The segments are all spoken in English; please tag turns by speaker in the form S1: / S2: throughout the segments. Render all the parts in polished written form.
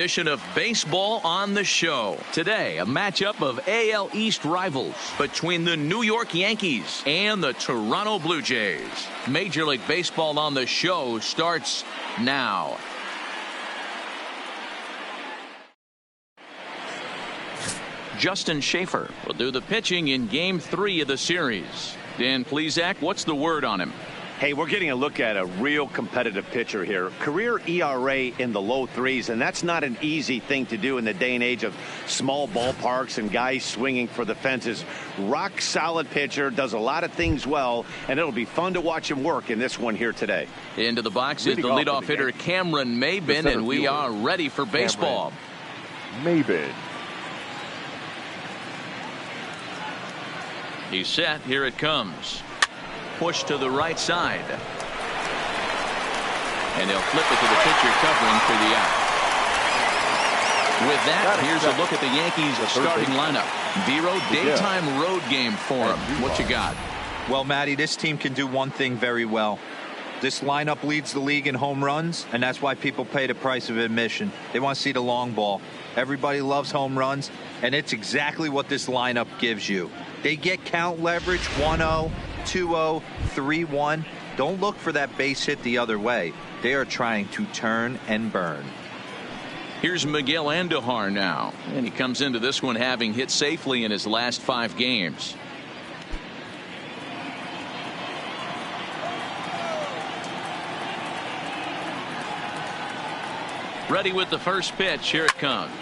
S1: Edition of Baseball on the Show. Today, a matchup of AL East rivals between the New York Yankees and the Toronto Blue Jays. Major League Baseball on the Show starts now. Justin Schaefer will do the pitching in Game 3 of the series. Dan Plesac, what's the word on him?
S2: Hey, we're getting a look at a real competitive pitcher here. Career ERA in the low threes, and that's not an easy thing to do in the day and age of small ballparks and guys swinging for the fences. Rock solid pitcher, does a lot of things well, and it'll be fun to watch him work in this one here today.
S1: Into the box is the leadoff hitter Cameron Maybin, and we are ready for baseball.
S3: Maybin.
S1: He's set. Here it comes. Push to the right side. And they'll flip it to the pitcher covering for the out. With that, here's a look at the Yankees starting lineup. Vero, daytime road game for him. What you got?
S4: Well, Matty, this team can do one thing very well. This lineup leads the league in home runs, and that's why people pay the price of admission. They want to see the long ball. Everybody loves home runs, and it's exactly what this lineup gives you. They get count leverage 1-0, 2-0, 3-1. Don't look for that base hit the other way. They are trying to turn and burn.
S1: Here's Miguel Andujar now, and he comes into this one having hit safely in his last 5 games. Ready with the first pitch. Here it comes.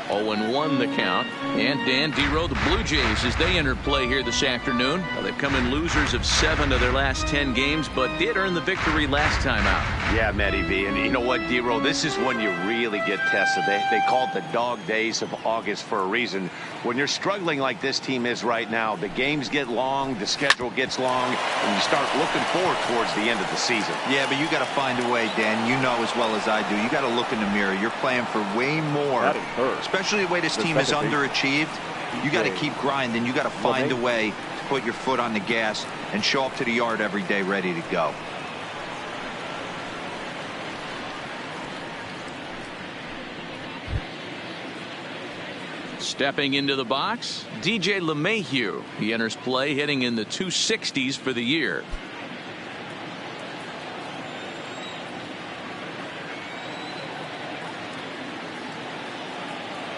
S1: 0-1 the count. And Dan Vero, the Blue Jays, as they enter play here this afternoon. Well, they've come in losers of 7 of their last 10 games, but did earn the victory last time out.
S2: Yeah, Matty V. And you know what, Vero, this is when you really get tested. They call it the dog days of August for a reason. When you're struggling like this team is right now, the games get long, the schedule gets long, and you start looking forward towards the end of the season.
S4: Yeah, but you got to find a way, Dan. You know as well as I do. You got to look in the mirror. You're playing for way more. Especially the way this team is underachieved. You got to keep grinding. You got to find a way to put your foot on the gas and show up to the yard every day ready to go.
S1: Stepping into the box, DJ LeMahieu. He enters play hitting in the 260s for the year.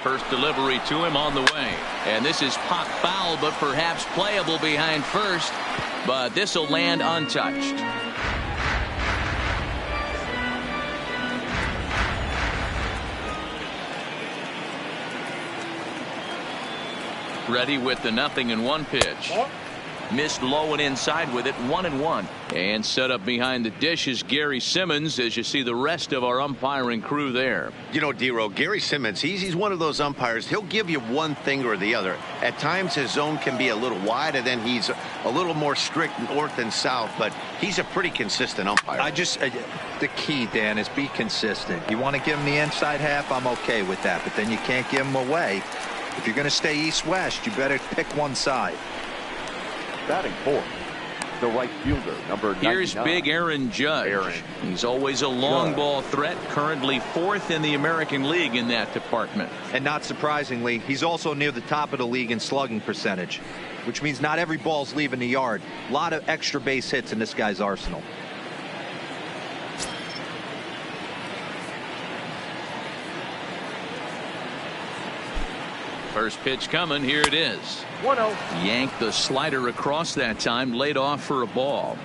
S1: First delivery to him on the way. And this is pop foul, but perhaps playable behind first. But this will land untouched. Ready with the 0-1 pitch. Missed low and inside with it. 1-1. And set up behind the dish is Gary Simmons, as you see the rest of our umpiring crew there.
S2: You know, Dero, Gary Simmons, he's one of those umpires. He'll give you one thing or the other. At times his zone can be a little wide, and then he's a little more strict north and south, but he's a pretty consistent umpire.
S4: The key, Dan, is be consistent. You want to give him the inside half, I'm okay with that, but then you can't give him away. If you're going to stay east-west, you better pick one side.
S3: Batting fourth, the right fielder, number 99.
S1: Here's big Aaron Judge. He's always a long ball threat, currently 4th in the American League in that department.
S4: And not surprisingly, he's also near the top of the league in slugging percentage, which means not every ball's leaving the yard. A lot of extra base hits in this guy's arsenal.
S1: First pitch coming. Here it is.
S3: 1-0.
S1: Yanked the slider across that time, laid off for a ball.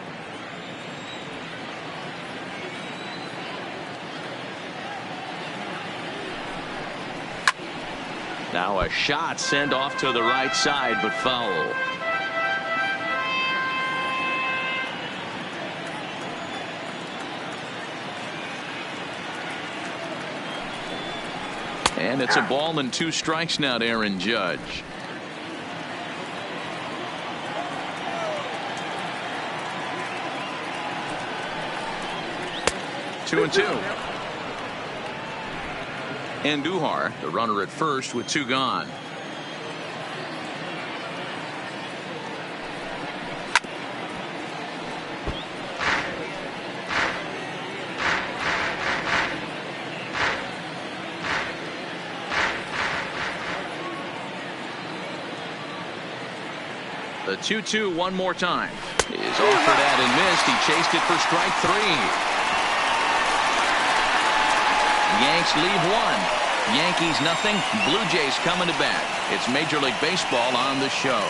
S1: Now a shot sent off to the right side, but foul. And it's a ball and 2 strikes now to Aaron Judge. Two and 2. Andujar, the runner at first with 2 gone. The 2-2 one more time. Is offered at and missed. He chased it for strike 3. Yanks leave 1. Yankees nothing. Blue Jays coming to bat. It's Major League Baseball on the show.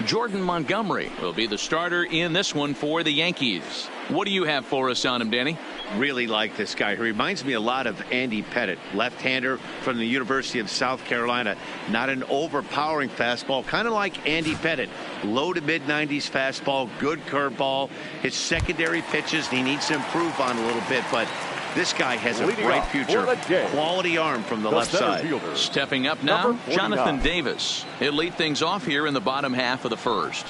S1: Jordan Montgomery will be the starter in this one for the Yankees. What do you have for us on him, Danny?
S2: Really like this guy. He reminds me a lot of Andy Pettit, left-hander from the University of South Carolina. Not an overpowering fastball, kind of like Andy Pettit. Low to mid-90s fastball, good curveball. His secondary pitches he needs to improve on a little bit, but this guy has a bright future. Quality arm from the left side.
S3: Fielder.
S1: Stepping up now, Jonathan Davis. He'll lead things off here in the bottom half of the first.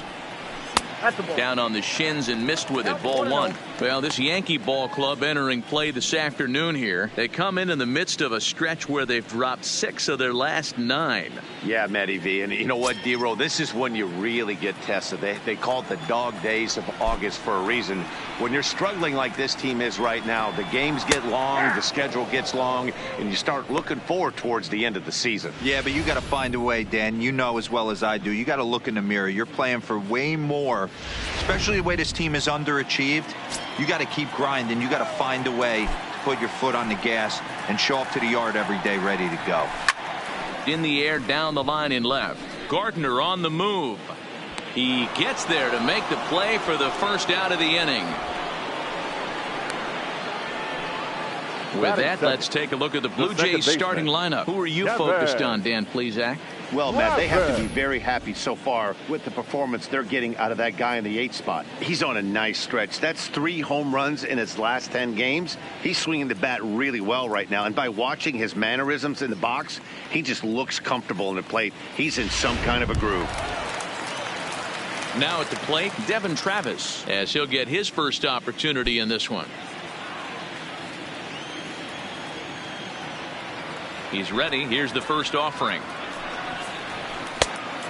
S1: Down on the shins and missed with it. Ball 1. Well, this Yankee ball club entering play this afternoon here. They come in the midst of a stretch where they've dropped 6 of their last 9.
S2: Yeah, Matty V. And you know what, D-Row? This is when you really get tested. They call it the dog days of August for a reason. When you're struggling like this team is right now, the games get long, the schedule gets long, and you start looking forward towards the end of the season.
S4: Yeah, but you got to find a way, Dan. You know as well as I do. You got to look in the mirror. You're playing for way more, especially the way this team is underachieved. You got to keep grinding. You got to find a way to put your foot on the gas and show up to the yard every day ready to go.
S1: In the air, down the line in left. Gardner on the move. He gets there to make the play for the first out of the inning. With that, let's take a look at the Blue Jays starting lineup. Who are you focused on, Dan Plesac?
S2: Well, Matt, they have to be very happy so far with the performance they're getting out of that guy in the 8th spot. He's on a nice stretch. That's 3 home runs in his last 10 games. He's swinging the bat really well right now. And by watching his mannerisms in the box, he just looks comfortable in the plate. He's in some kind of a groove.
S1: Now at the plate, Devin Travis, as he'll get his first opportunity in this one. He's ready. Here's the first offering.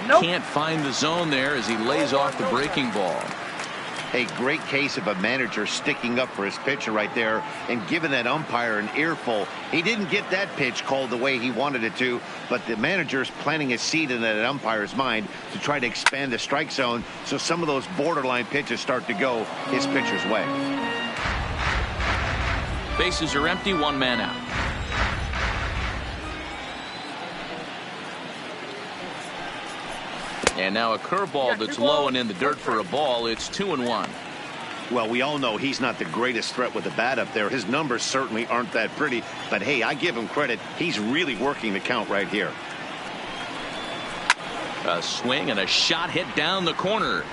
S1: Nope. Can't find the zone there as he lays off the breaking ball.
S2: A great case of a manager sticking up for his pitcher right there and giving that umpire an earful. He didn't get that pitch called the way he wanted it to, but the manager's planting a seed in that umpire's mind to try to expand the strike zone so some of those borderline pitches start to go his pitcher's way.
S1: Bases are empty, 1 man out. And now a curveball that's low and in the dirt for a ball. It's 2-1.
S2: Well, we all know he's not the greatest threat with the bat up there. His numbers certainly aren't that pretty. But, hey, I give him credit. He's really working the count right here.
S1: A swing and a shot hit down the corner.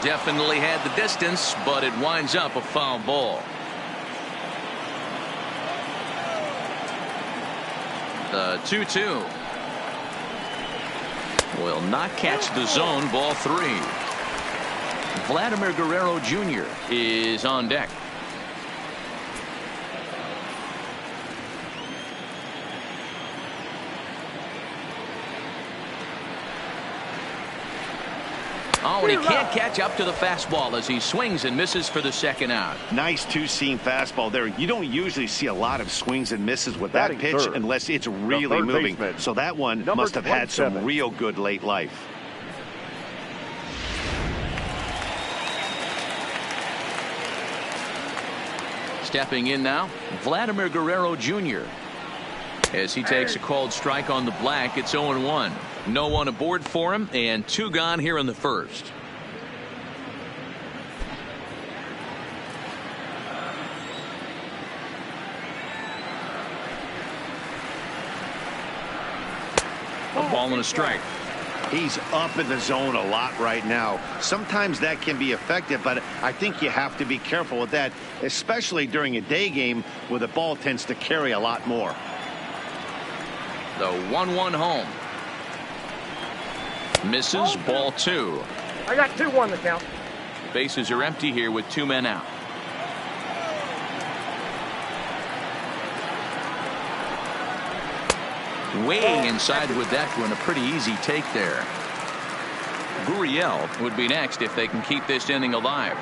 S1: Definitely had the distance, but it winds up a foul ball. The 2-2. Will not catch the zone. Ball 3. Vladimir Guerrero Jr. is on deck. Oh, and he can't catch up to the fastball as he swings and misses for the second out.
S2: Nice 2-seam fastball there. You don't usually see a lot of swings and misses with that pitch unless it's really moving. So that one must have had some real good late life.
S1: Stepping in now, Vladimir Guerrero Jr. As he takes a called strike on the black, it's 0-1. No one aboard for him, and 2 gone here in the first. A ball and a strike.
S2: He's up in the zone a lot right now. Sometimes that can be effective, but I think you have to be careful with that, especially during a day game where the ball tends to carry a lot more.
S1: The 1-1 home. Misses. Ball 2.
S5: I got 2-1 the count.
S1: Bases are empty here with 2 men out. Way inside with that one. A pretty easy take there. Gurriel would be next if they can keep this inning alive.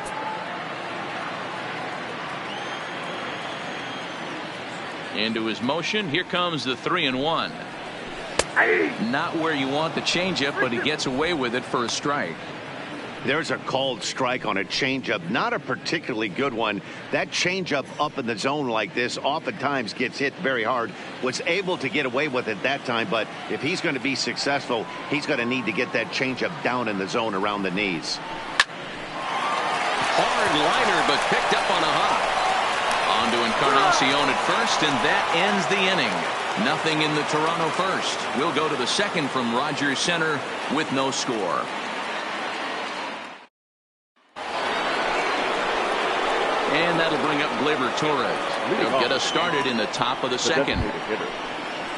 S1: Into his motion. Here comes the 3-1. Not where you want the changeup, but he gets away with it for a strike.
S2: There's a called strike on a changeup, not a particularly good one. That changeup up in the zone like this oftentimes gets hit very hard. Was able to get away with it that time, but if he's going to be successful, he's going to need to get that changeup down in the zone around the knees.
S1: Hard liner, but picked up on a hop. On to Encarnacion at first, and that ends the inning. Nothing in the Toronto first. We'll go to the second from Rogers Center with no score. And that'll bring up Gleyber Torres. He'll get us started in the top of the second.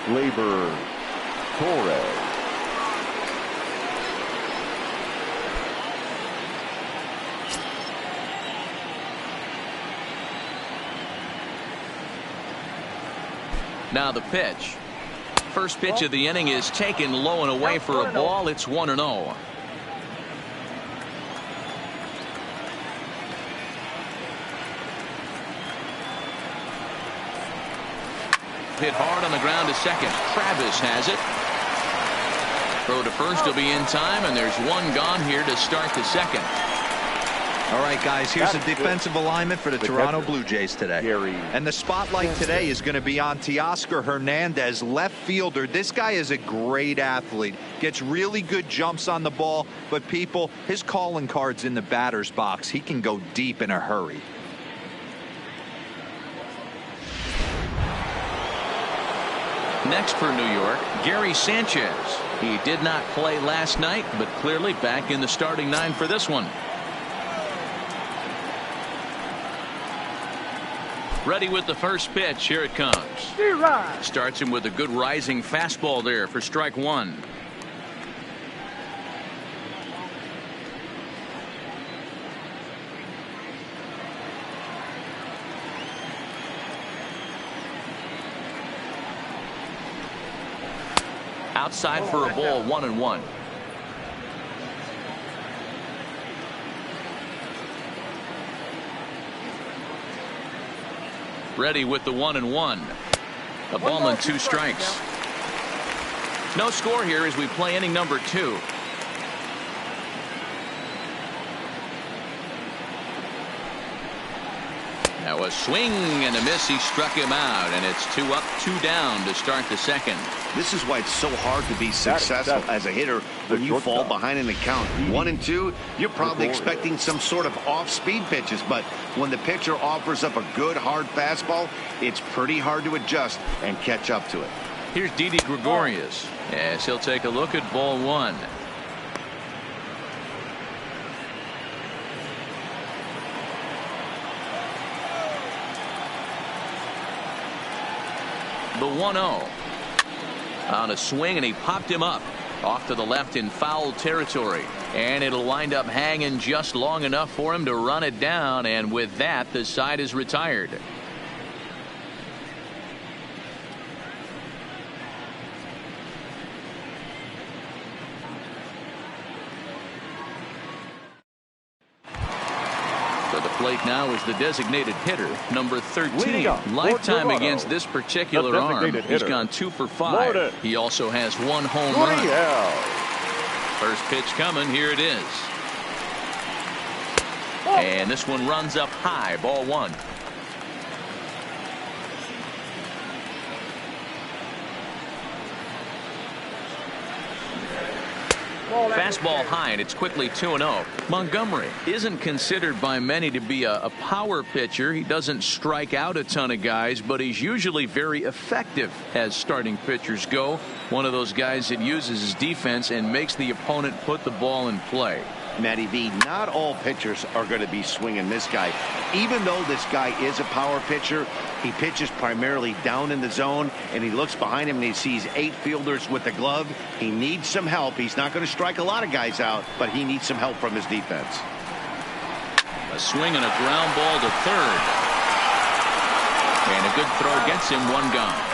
S3: Gleyber Torres.
S1: Now the pitch. First pitch of the inning is taken low and away for a ball. It's 1-0. Hit hard on the ground to second. Travis has it. Throw to first will be in time, and there's one gone here to start the second.
S4: All right, guys, here's the defensive alignment for the Toronto Blue Jays today. And the spotlight today is going to be on Teoscar Hernandez, left fielder. This guy is a great athlete. Gets really good jumps on the ball, but people, his calling card's in the batter's box. He can go deep in a hurry.
S1: Next for New York, Gary Sanchez. He did not play last night, but clearly back in the starting nine for this one. Ready with the first pitch. Here it comes. Starts him with a good rising fastball there for strike one. Outside for a ball, 1-1. Ready with the 1-1. A ball and 2 strikes. No score here as we play inning number 2. Now a swing and a miss. He struck him out, and it's 2 up, 2 down to start the second.
S2: This is why it's so hard to be successful as a hitter when you fall behind in the count. 1-2, you're probably expecting some sort of off-speed pitches, but when the pitcher offers up a good hard fastball, it's pretty hard to adjust and catch up to it.
S1: Here's Didi Gregorius as he'll take a look at ball 1. The 1-0 on a swing, and he popped him up off to the left in foul territory, and it'll wind up hanging just long enough for him to run it down, and with that the side is retired. Plate now is the designated hitter, number 13. Lifetime against this particular arm. He's gone 2 for 5. He also has 1 home run. First pitch coming. Here it is. And this one runs up high. Ball 1. Fastball high, and it's quickly 2-0. Montgomery isn't considered by many to be a power pitcher. He doesn't strike out a ton of guys, but he's usually very effective as starting pitchers go. One of those guys that uses his defense and makes the opponent put the ball in play.
S2: Matty V, not all pitchers are going to be swinging this guy. Even though this guy is a power pitcher, he pitches primarily down in the zone, and he looks behind him and he sees 8 fielders with the glove. He needs some help. He's not going to strike a lot of guys out, but he needs some help from his defense.
S1: A swing and a ground ball to third. And a good throw gets him 1 gone.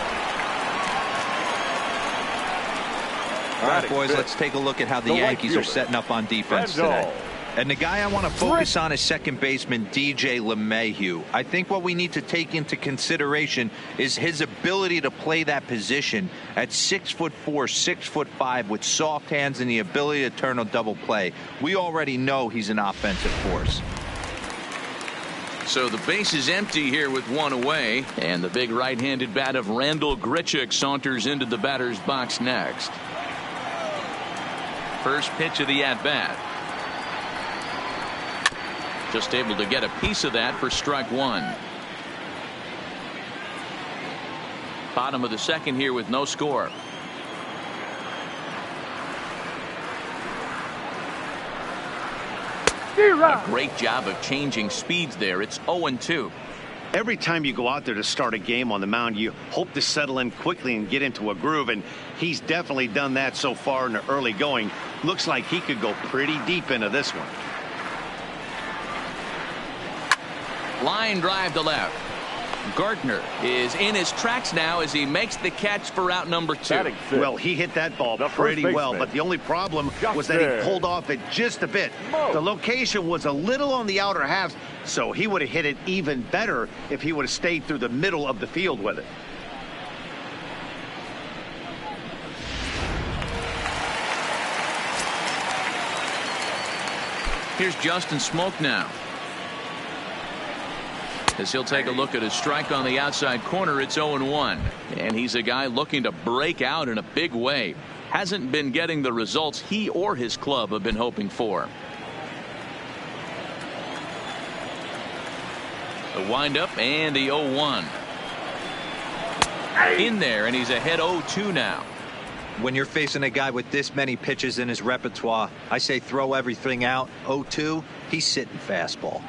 S1: All
S4: right, boys, let's take a look at how the Yankees are setting up on defense today. And the guy I want to focus on is second baseman DJ LeMahieu. I think what we need to take into consideration is his ability to play that position at 6'4", 6'5", with soft hands and the ability to turn a double play. We already know he's an offensive force.
S1: So the base is empty here with one away, and the big right-handed bat of Randall Grichuk saunters into the batter's box next. First pitch of the at-bat. Just able to get a piece of that for strike one. Bottom of the second here with no score. A great job of changing speeds there. It's 0-2.
S2: Every time you go out there to start a game on the mound, you hope to settle in quickly and get into a groove, and he's definitely done that so far in the early going. Looks like he could go pretty deep into this one.
S1: Line drive to left. Gardner is in his tracks now as he makes the catch for out number 2.
S2: Well, he hit that ball pretty well, but the only problem was that he pulled off it just a bit. The location was a little on the outer half, so he would have hit it even better if he would have stayed through the middle of the field with it.
S1: Here's Justin Smoke now, as he'll take a look at his strike on the outside corner. It's 0-1, and he's a guy looking to break out in a big way. Hasn't been getting the results he or his club have been hoping for. The windup and the 0-1 in there, and he's ahead 0-2 now.
S4: When you're facing a guy with this many pitches in his repertoire, I say throw everything out. 0-2, he's sitting fastball.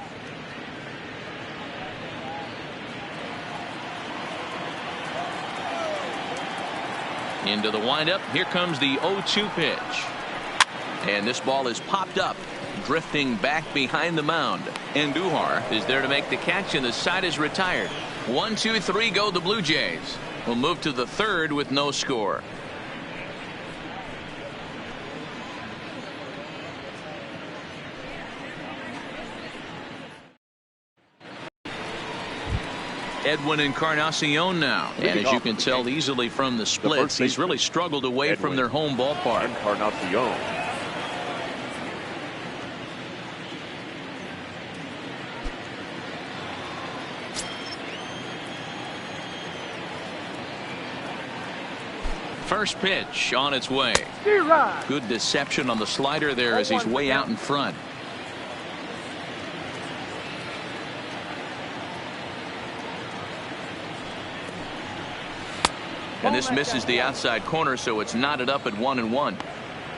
S1: Into the windup. Here comes the 0-2 pitch. And this ball is popped up, drifting back behind the mound. Andujar is there to make the catch, and the side is retired. 1, 2, 3 go the Blue Jays. We'll move to the third with no score. EDWIN Encarnacion now, and as you can tell easily from the splits, he's really struggled away from their home ballpark.
S3: Encarnacion.
S1: First pitch on its way. Good deception on the slider there as he's way out in front. And this misses the outside corner, so it's knotted up at 1-1.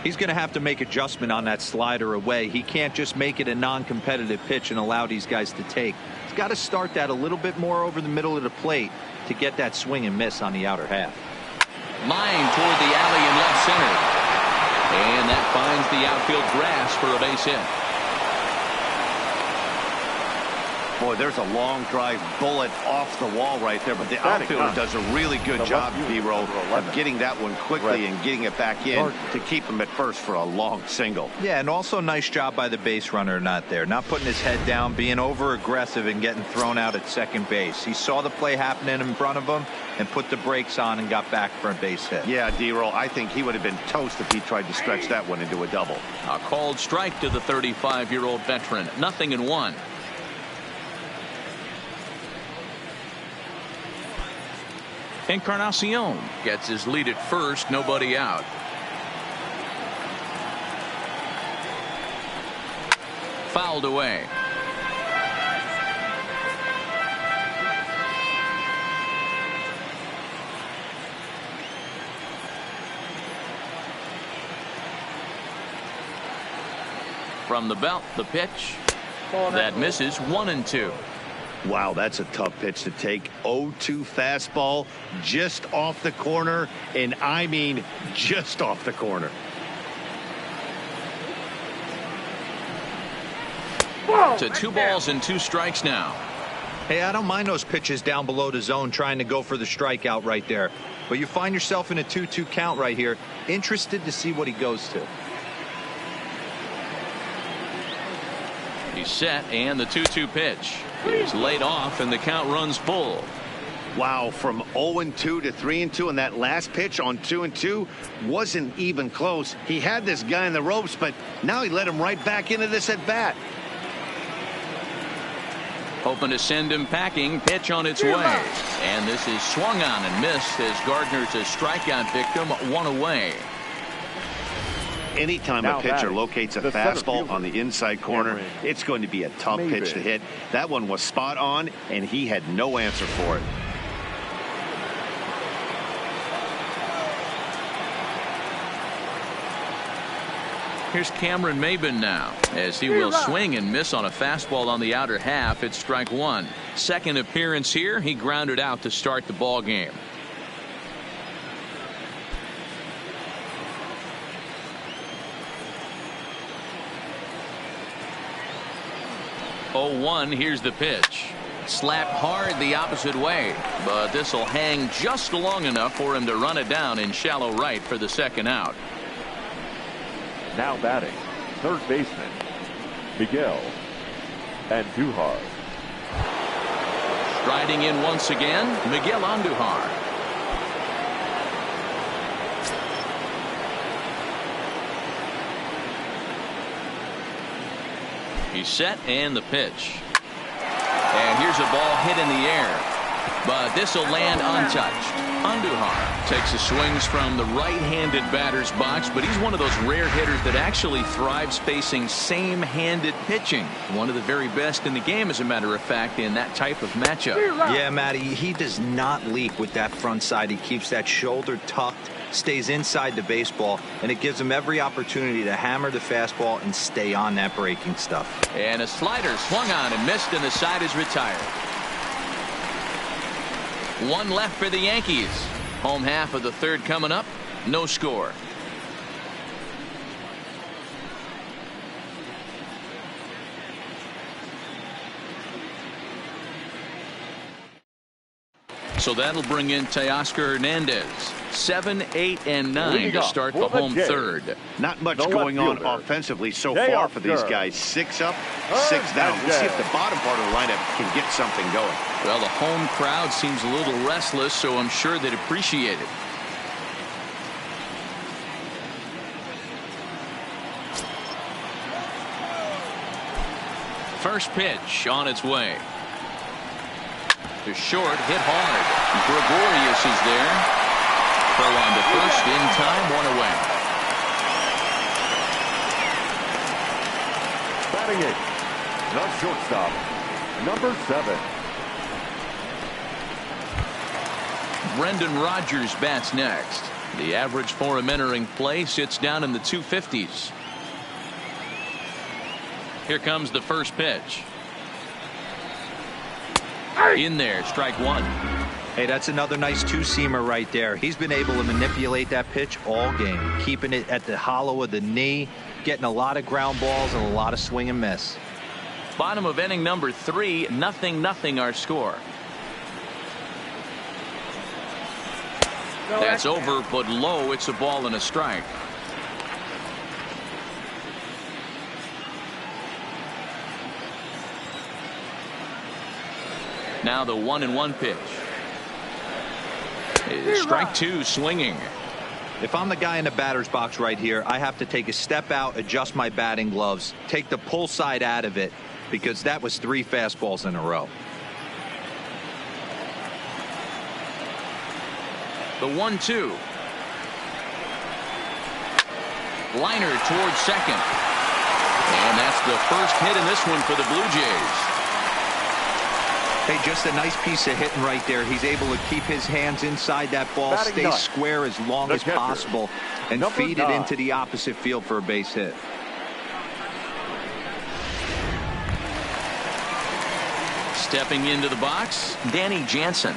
S4: He's going to have to make adjustment on that slider away. He can't just make it a non-competitive pitch and allow these guys to take. He's got to start that a little bit more over the middle of the plate to get that swing and miss on the outer half.
S1: Line toward the alley in left center. And that finds the outfield grass for a base hit.
S2: Boy, there's a long drive bullet off the wall right there, but the outfielder does a really good job, D-Roll, of getting that one quickly and getting it back in to keep him at first for a long single.
S4: Yeah, and also nice job by the base runner not putting his head down, being over aggressive and getting thrown out at second base. He saw the play happening in front of him and put the brakes on and got back for a base hit.
S2: Yeah, D-Roll, I think he would have been toast if he tried to stretch that one into a double.
S1: A called strike to the 35-year-old veteran. 0-1. Encarnacion gets his lead at first, nobody out. Fouled away. From the belt, the pitch that misses. 1-2.
S2: Wow, that's a tough pitch to take. 0-2 fastball just off the corner, and I mean just off the corner.
S1: To 2 balls and 2 strikes now.
S4: Hey, I don't mind those pitches down below the zone trying to go for the strikeout right there. But you find yourself in a 2-2 count right here. Interested to see what he goes to.
S1: He's set, and the 2-2 pitch is laid off, and the count runs full.
S2: Wow, from 0-2 to 3-2, and that last pitch on 2-2 wasn't even close. He had this guy in the ropes, but now he let him right back into this at bat.
S1: Hoping to send him packing. Pitch on its way, and this is swung on and missed as Gardner's a strikeout victim, one away.
S2: Anytime a pitcher locates a fastball on the inside corner, it's going to be a tough pitch to hit. That one was spot on, and he had no answer for it.
S1: Here's Cameron Maybin now, as he will swing and miss on a fastball on the outer half. It's strike one. Second appearance here. He grounded out to start the ball game. Here's the pitch. Slapped hard the opposite way, but this will hang just long enough for him to run it down in shallow right for the second out.
S3: Now batting, third baseman, Miguel Andujar.
S1: Striding in once again, Miguel Andujar. He's set, and the pitch. And here's a ball hit in the air, but this will land untouched. Andujar takes the swings from the right-handed batter's box, but he's one of those rare hitters that actually thrives facing same-handed pitching. One of the very best in the game, as a matter of fact, in that type of matchup.
S4: Yeah, Matty, he does not leak with that front side. He keeps that shoulder tucked, stays inside the baseball, and it gives him every opportunity to hammer the fastball and stay on that breaking stuff.
S1: And a slider swung on and missed, and the side is retired. One left for the Yankees. Home half of the third coming up. No score. So that'll bring in Teoscar Hernandez. 7, 8, and 9 to start the home third.
S2: Not much going on offensively so far for these guys. 6 up, 6 down. We'll see if the bottom part of the lineup can get something going.
S1: Well, the home crowd seems a little restless, so I'm sure they'd appreciate it. First pitch on its way. To short, hit hard. Gregorius is there. Throw on to first, in time, one away.
S3: Batting it, the shortstop, number 7.
S1: Brendan Rodgers bats next. The average for him entering play sits down in the 250s. Here comes the first pitch. In there, strike one.
S4: Hey, that's another nice two-seamer right there. He's been able to manipulate that pitch all game, keeping it at the hollow of the knee, getting a lot of ground balls and a lot of swing and miss.
S1: Bottom of inning number 3, 0-0 our score. That's over, but low. It's a ball and a strike. Now the 1-1 pitch. Strike 2, swinging.
S4: If I'm the guy in the batter's box right here, I have to take a step out, adjust my batting gloves, take the pull side out of it, because that was 3 fastballs in a row.
S1: The 1-2. Liner towards second. And that's the first hit in this one for the Blue Jays.
S4: Hey, just a nice piece of hitting right there. He's able to keep his hands inside that ball, stay square as long as possible, and feed it into the opposite field for a base hit.
S1: Stepping into the box, Danny Jansen.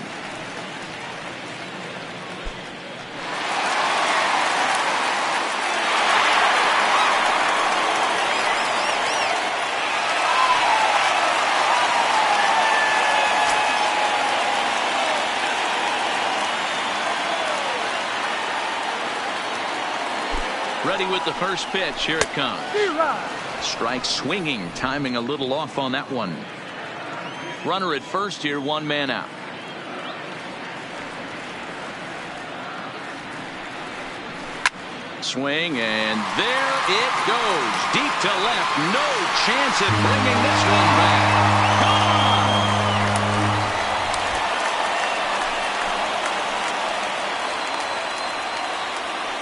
S1: ready with the first pitch. Here it comes. Strike swinging, timing a little off on that one. Runner at first here, one man out. Swing, and there it goes. Deep to left. No chance at bringing this one back. Gone!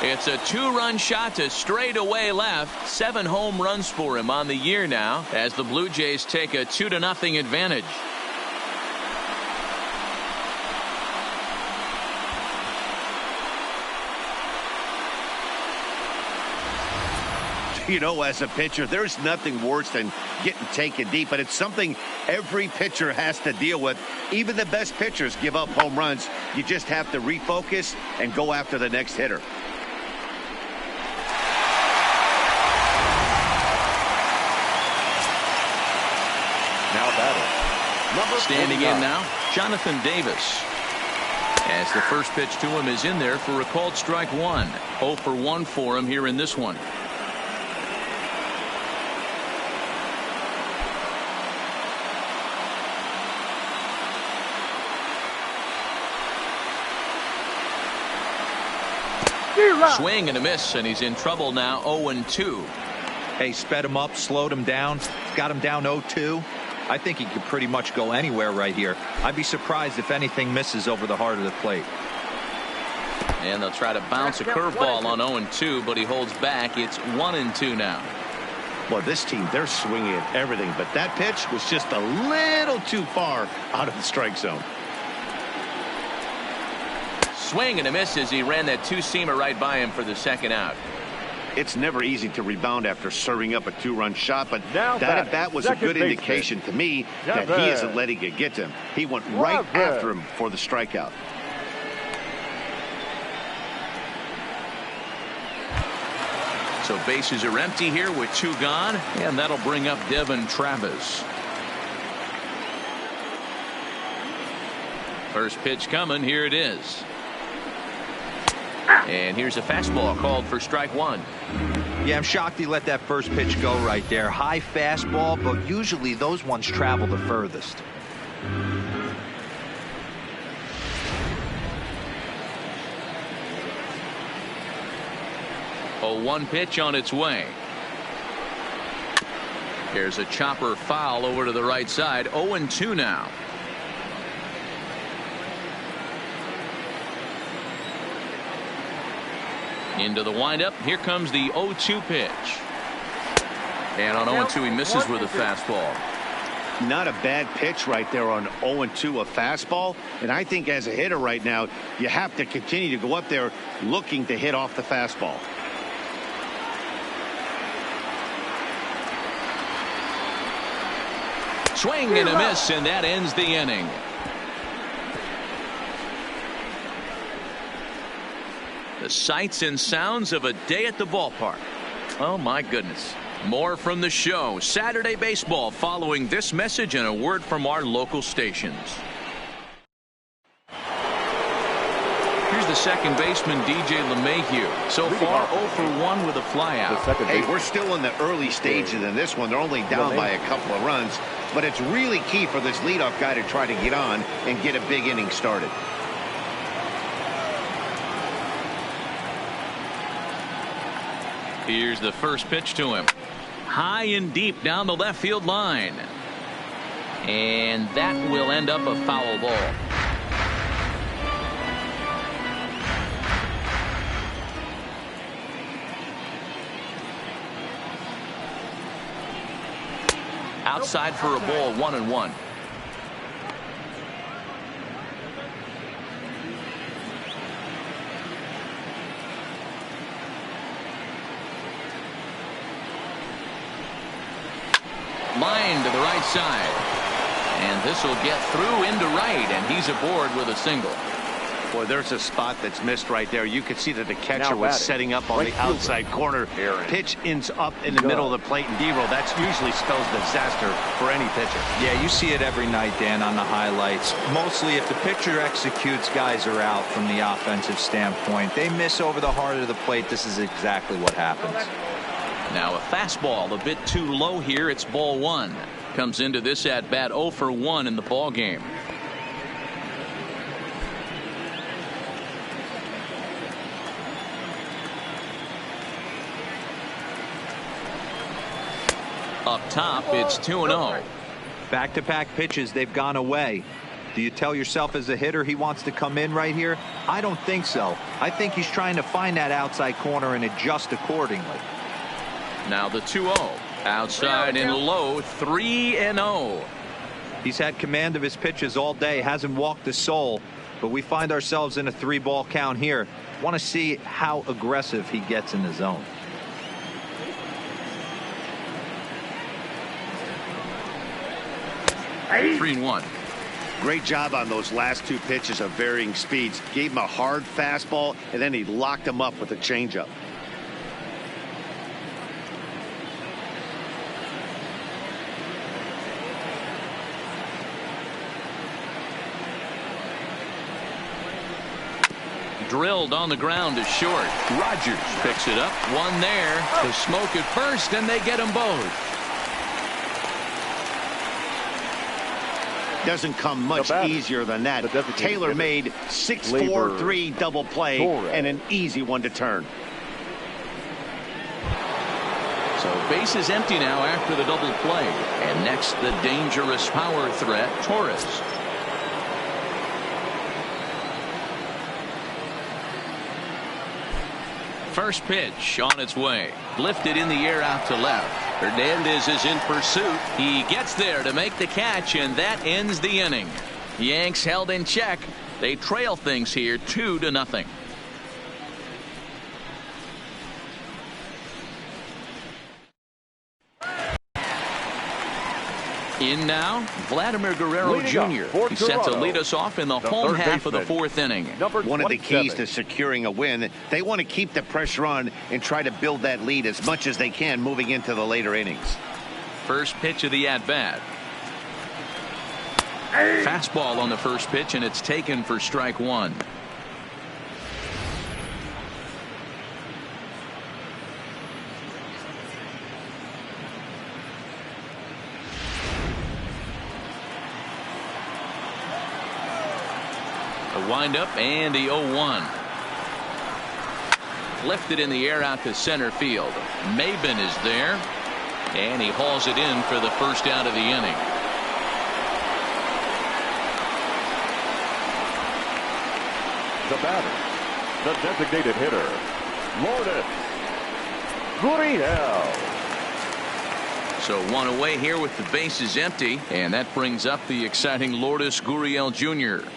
S1: It's a two-run shot to straightaway left. 7 home runs for him on the year now as the Blue Jays take a 2-0 advantage.
S2: You know, as a pitcher, there's nothing worse than getting taken deep, but it's something every pitcher has to deal with. Even the best pitchers give up home runs. You just have to refocus and go after the next hitter.
S3: Now batting.
S1: Standing in now, Jonathan Davis. As the first pitch to him is in there for a called strike one. 0 for 1 for him here in this one. Swing and a miss, and he's in trouble now. 0-2.
S4: Hey, sped him up, slowed him down, got him down 0-2. I think he could pretty much go anywhere right here. I'd be surprised if anything misses over the heart of the plate.
S1: And they'll try to bounce a curveball on 0-2, but he holds back. It's 1-2 now.
S2: Well, this team, they're swinging at everything, but that pitch was just a little too far out of the strike zone.
S1: Swing and a miss as he ran that two-seamer right by him for the second out.
S2: It's never easy to rebound after serving up a 2-run shot, but that at bat was a good indication to me that he isn't letting it get to him. He went right after him for the strikeout.
S1: So bases are empty here with 2 gone, and that'll bring up Devin Travis. First pitch coming. Here it is. And here's a fastball called for strike one.
S4: Yeah, I'm shocked he let that first pitch go right there. High fastball, but usually those ones travel the furthest.
S1: 0-1 pitch on its way. Here's a chopper foul over to the right side. 0-2 now. Into the windup. Here comes the 0-2 pitch. And on 0-2 he misses with a fastball.
S2: Not a bad pitch right there on 0-2, a fastball. And I think as a hitter right now, you have to continue to go up there looking to hit off the fastball.
S1: Swing and a miss, and that ends the inning. The sights and sounds of a day at the ballpark. Oh, my goodness. More from the show. Saturday baseball following this message and a word from our local stations. Here's the second baseman, DJ LeMahieu. So far, 0 for 1 with a flyout.
S2: Hey, we're still in the early stages in this one. They're only down by a couple of runs. But it's really key for this leadoff guy to try to get on and get a big inning started.
S1: Here's the first pitch to him. High and deep down the left field line. And that will end up a foul ball. Outside for a ball, 1-1. Line to the right side. And this will get through into right, and he's aboard with a single.
S2: Boy, there's a spot that's missed right there. You could see that the catcher was
S3: batting,
S2: setting up on
S3: right
S2: the
S3: fielder,
S2: outside corner.
S3: Aaron.
S2: Pitch ends up in the middle of the plate, and D-roll, that usually spells disaster for any pitcher.
S4: Yeah, you see it every night, Dan, on the highlights. Mostly if the pitcher executes, guys are out from the offensive standpoint. They miss over the heart of the plate. This is exactly what happens.
S1: Now a fastball a bit too low here. It's ball one. Comes into this at bat 0 for 1 in the ball game. Up top, it's 2-0.
S4: Back-to-back pitches, they've gone away. Do you tell yourself as a hitter he wants to come in right here? I don't think so. I think he's trying to find that outside corner and adjust accordingly.
S1: Now the 2-0. Outside and low, 3-0.
S4: He's had command of his pitches all day, hasn't walked a soul, but we find ourselves in a 3-ball count here. Want to see how aggressive he gets in the zone.
S1: Hey. 3-1.
S2: Great job on those last two pitches of varying speeds. Gave him a hard fastball, and then he locked him up with a changeup.
S1: Drilled on the ground to short. Rogers picks it up. One there to smoke at first, and they get them both.
S2: Doesn't come much easier than that. Taylor made 6-4-3 double play and an easy one to turn.
S1: So base is empty now after the double play. And next, the dangerous power threat, Torres. First pitch on its way. Lifted in the air out to left. Hernandez is in pursuit. He gets there to make the catch, and that ends the inning. Yanks held in check. They trail things here 2-0. In now, Vladimir Guerrero Jr. He's set to lead us off in the home half of the fourth inning.
S2: One of the keys to securing a win, they want to keep the pressure on and try to build that lead as much as they can moving into the later innings.
S1: First pitch of the at-bat. Fastball on the first pitch, and it's taken for strike one. The windup and the 0-1. Lifted in the air out to center field. Maben is there, and he hauls it in for the first out of the inning.
S3: The batter, the designated hitter, Lourdes Gurriel.
S1: So one away here with the bases empty, and that brings up the exciting Lourdes Gurriel Jr.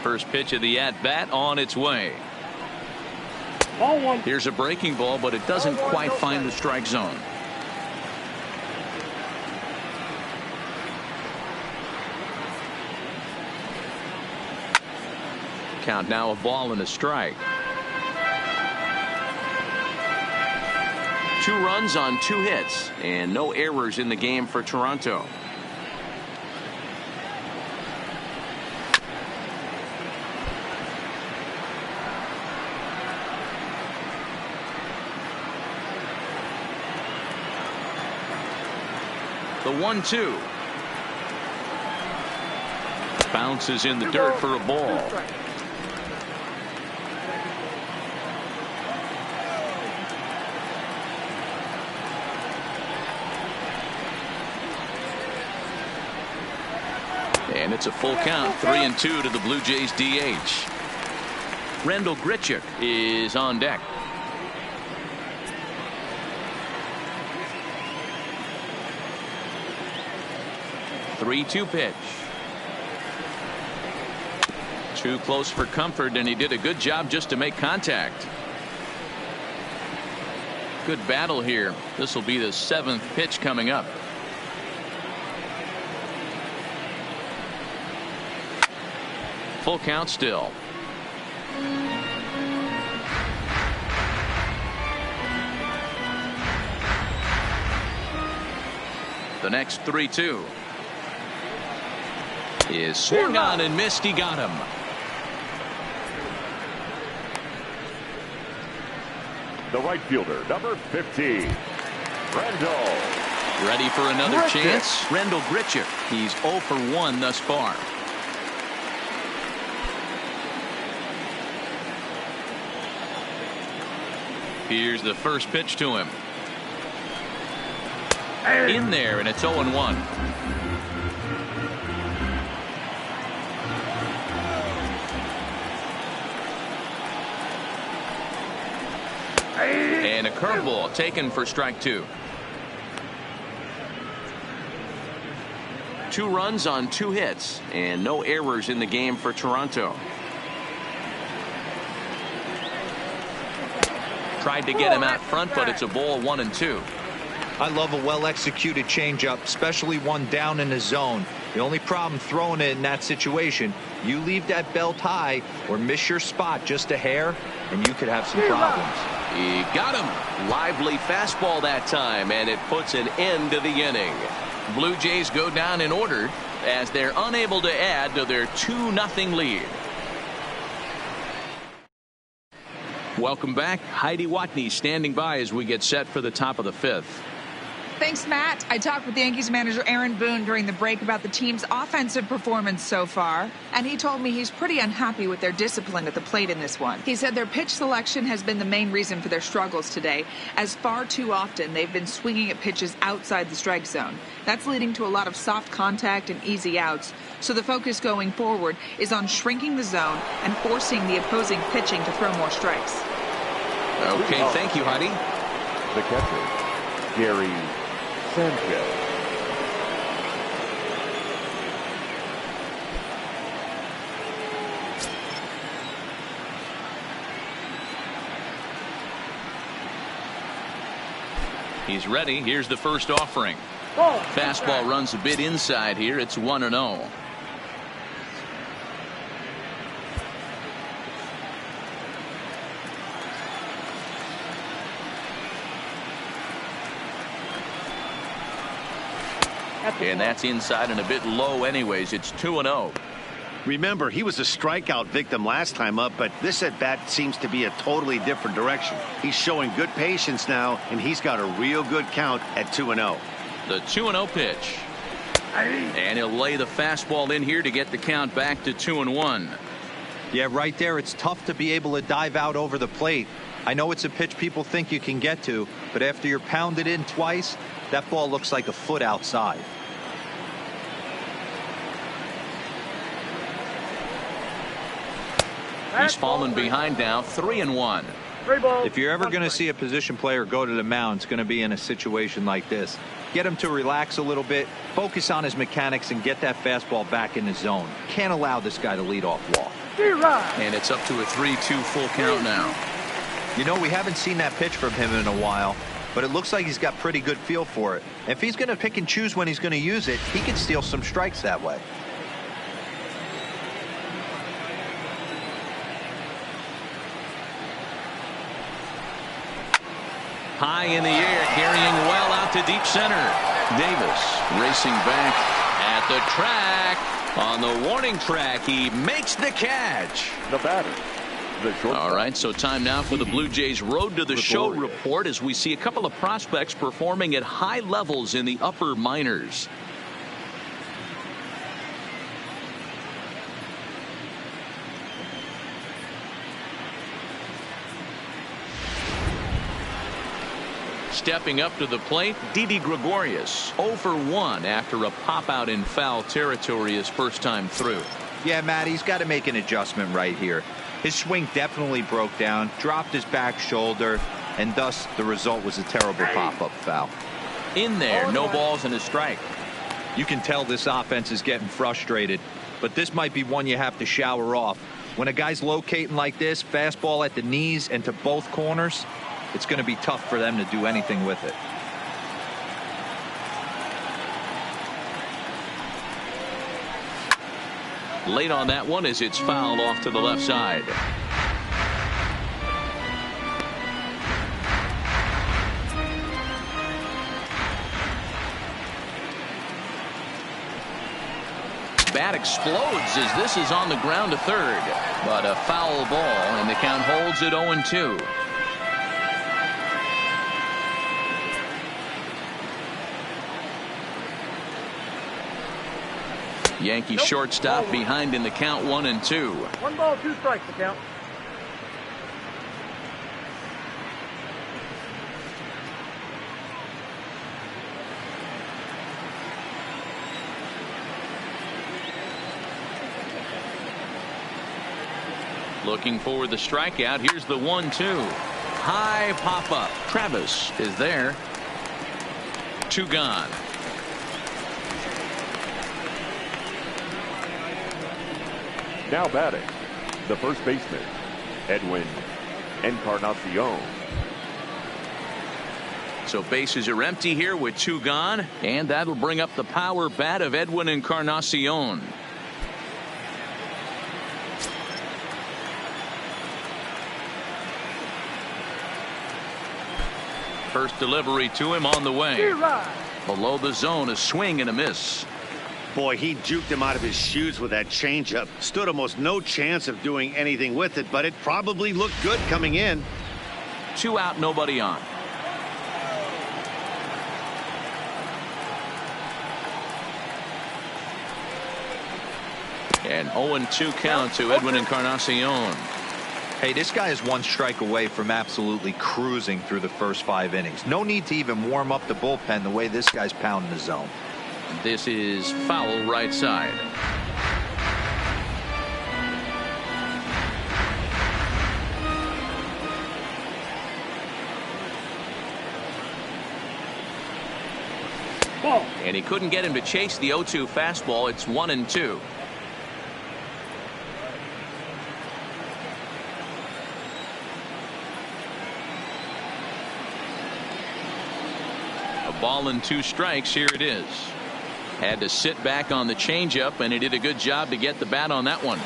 S1: First pitch of the at-bat on its way. Here's a breaking ball, but it doesn't quite find the strike zone. Count now, a ball and a strike. 2 runs on 2 hits, and no errors in the game for Toronto. The 1-2. Bounces in the dirt for a ball. And it's a full count, 3-2 to the Blue Jays DH. Randall Grichuk is on deck. 3-2 pitch. Too close for comfort, and he did a good job just to make contact. Good battle here. This will be the 7th pitch coming up. full count still. The next 3-2 is swung on and missed. He got him.
S3: The right fielder, number 15, Rendell.
S1: Ready for another
S3: Gritcher.
S1: chance. Rendell Gritcher. He's 0 for 1 thus far. Here's the first pitch to him. In there, and it's 0-1. And a curveball taken for strike 2. 2 runs on 2 hits and no errors in the game for Toronto. Tried to get him out front, but it's a ball 1-2.
S4: I love a well-executed changeup, especially one down in the zone. The only problem throwing it in that situation, you leave that belt high or miss your spot just a hair, and you could have some problems.
S1: He got him. Lively fastball that time, and it puts an end to the inning. Blue Jays go down in order as they're unable to add to their 2-0 lead. Welcome back. Heidi Watney standing by as we get set for the top of the 5th.
S6: Thanks, Matt. I talked with the Yankees manager Aaron Boone during the break about the team's offensive performance so far, and he told me he's pretty unhappy with their discipline at the plate in this one. He said their pitch selection has been the main reason for their struggles today, as far too often they've been swinging at pitches outside the strike zone. That's leading to a lot of soft contact and easy outs, so the focus going forward is on shrinking the zone and forcing the opposing pitching to throw more strikes.
S1: Okay, thank you, Heidi.
S3: The catcher, Gary Sanchez.
S1: He's ready. Here's the first offering. Fastball runs a bit inside here. It's 1-0. And that's inside and a bit low anyways. It's 2-0.
S2: Remember, he was a strikeout victim last time up, but this at bat seems to be a totally different direction. He's showing good patience now, and he's got a real good count at 2-0.
S1: The 2-0 pitch. And he'll lay the fastball in here to get the count back to 2-1.
S4: Yeah, right there, it's tough to be able to dive out over the plate. I know it's a pitch people think you can get to, but after you're pounded in twice, that ball looks like a foot outside.
S1: He's fallen behind now, 3-1.
S4: If you're ever going to see a position player go to the mound, it's going to be in a situation like this. Get him to relax a little bit, focus on his mechanics, and get that fastball back in the zone. Can't allow this guy to lead off walk.
S1: And it's up to a 3-2 full count now.
S4: You know, we haven't seen that pitch from him in a while, but it looks like he's got pretty good feel for it. If he's going to pick and choose when he's going to use it, he can steal some strikes that way.
S1: High in the air, carrying well out to deep center. Davis racing back at the track. On the warning track, he makes the catch.
S3: The batter, the shortstop.
S1: All right, so time now for the Blue Jays Road to the Show report as we see a couple of prospects performing at high levels in the upper minors. Stepping up to the plate, Didi Gregorius, 0 for 1 after a pop-out in foul territory his first time through.
S4: Yeah, Matt, he's got to make an adjustment right here. His swing definitely broke down, dropped his back shoulder, and thus the result was a terrible pop-up foul.
S1: In there, no balls and a strike.
S4: You can tell this offense is getting frustrated, but this might be one you have to shower off. When a guy's locating like this, fastball at the knees and to both corners, it's going to be tough for them to do anything with it.
S1: Late on that one as it's fouled off to the left side. Bat explodes as this is on the ground to third, but a foul ball, and the count holds at 0-2. Yankee shortstop behind in the count 1-2.
S5: 1 ball, 2 strikes the count.
S1: Looking for the strikeout. Here's the 1-2. High pop up. Travis is there. 2 gone.
S3: Now batting, the first baseman, EDWIN, ENCARNACION.
S1: So bases are empty here with 2 gone, and that'll bring up the power bat of EDWIN ENCARNACION. First delivery to him on the way. Below the zone, a swing and a miss.
S2: Boy, he juked him out of his shoes with that changeup. Stood almost no chance of doing anything with it, but it probably looked good coming in.
S1: 2 out, nobody on. And 0-2 count to EDWIN ENCARNACION.
S4: Hey, this guy is 1 strike away from absolutely cruising through the first 5 innings. No need to even warm up the bullpen the way this guy's pounding the zone.
S1: This is foul right side.
S5: Ball.
S1: And he couldn't get him to chase the 0-2 fastball. It's 1-2. A ball and 2 strikes. Here it is. Had to sit back on the changeup, and he did a good job to get the bat on that one.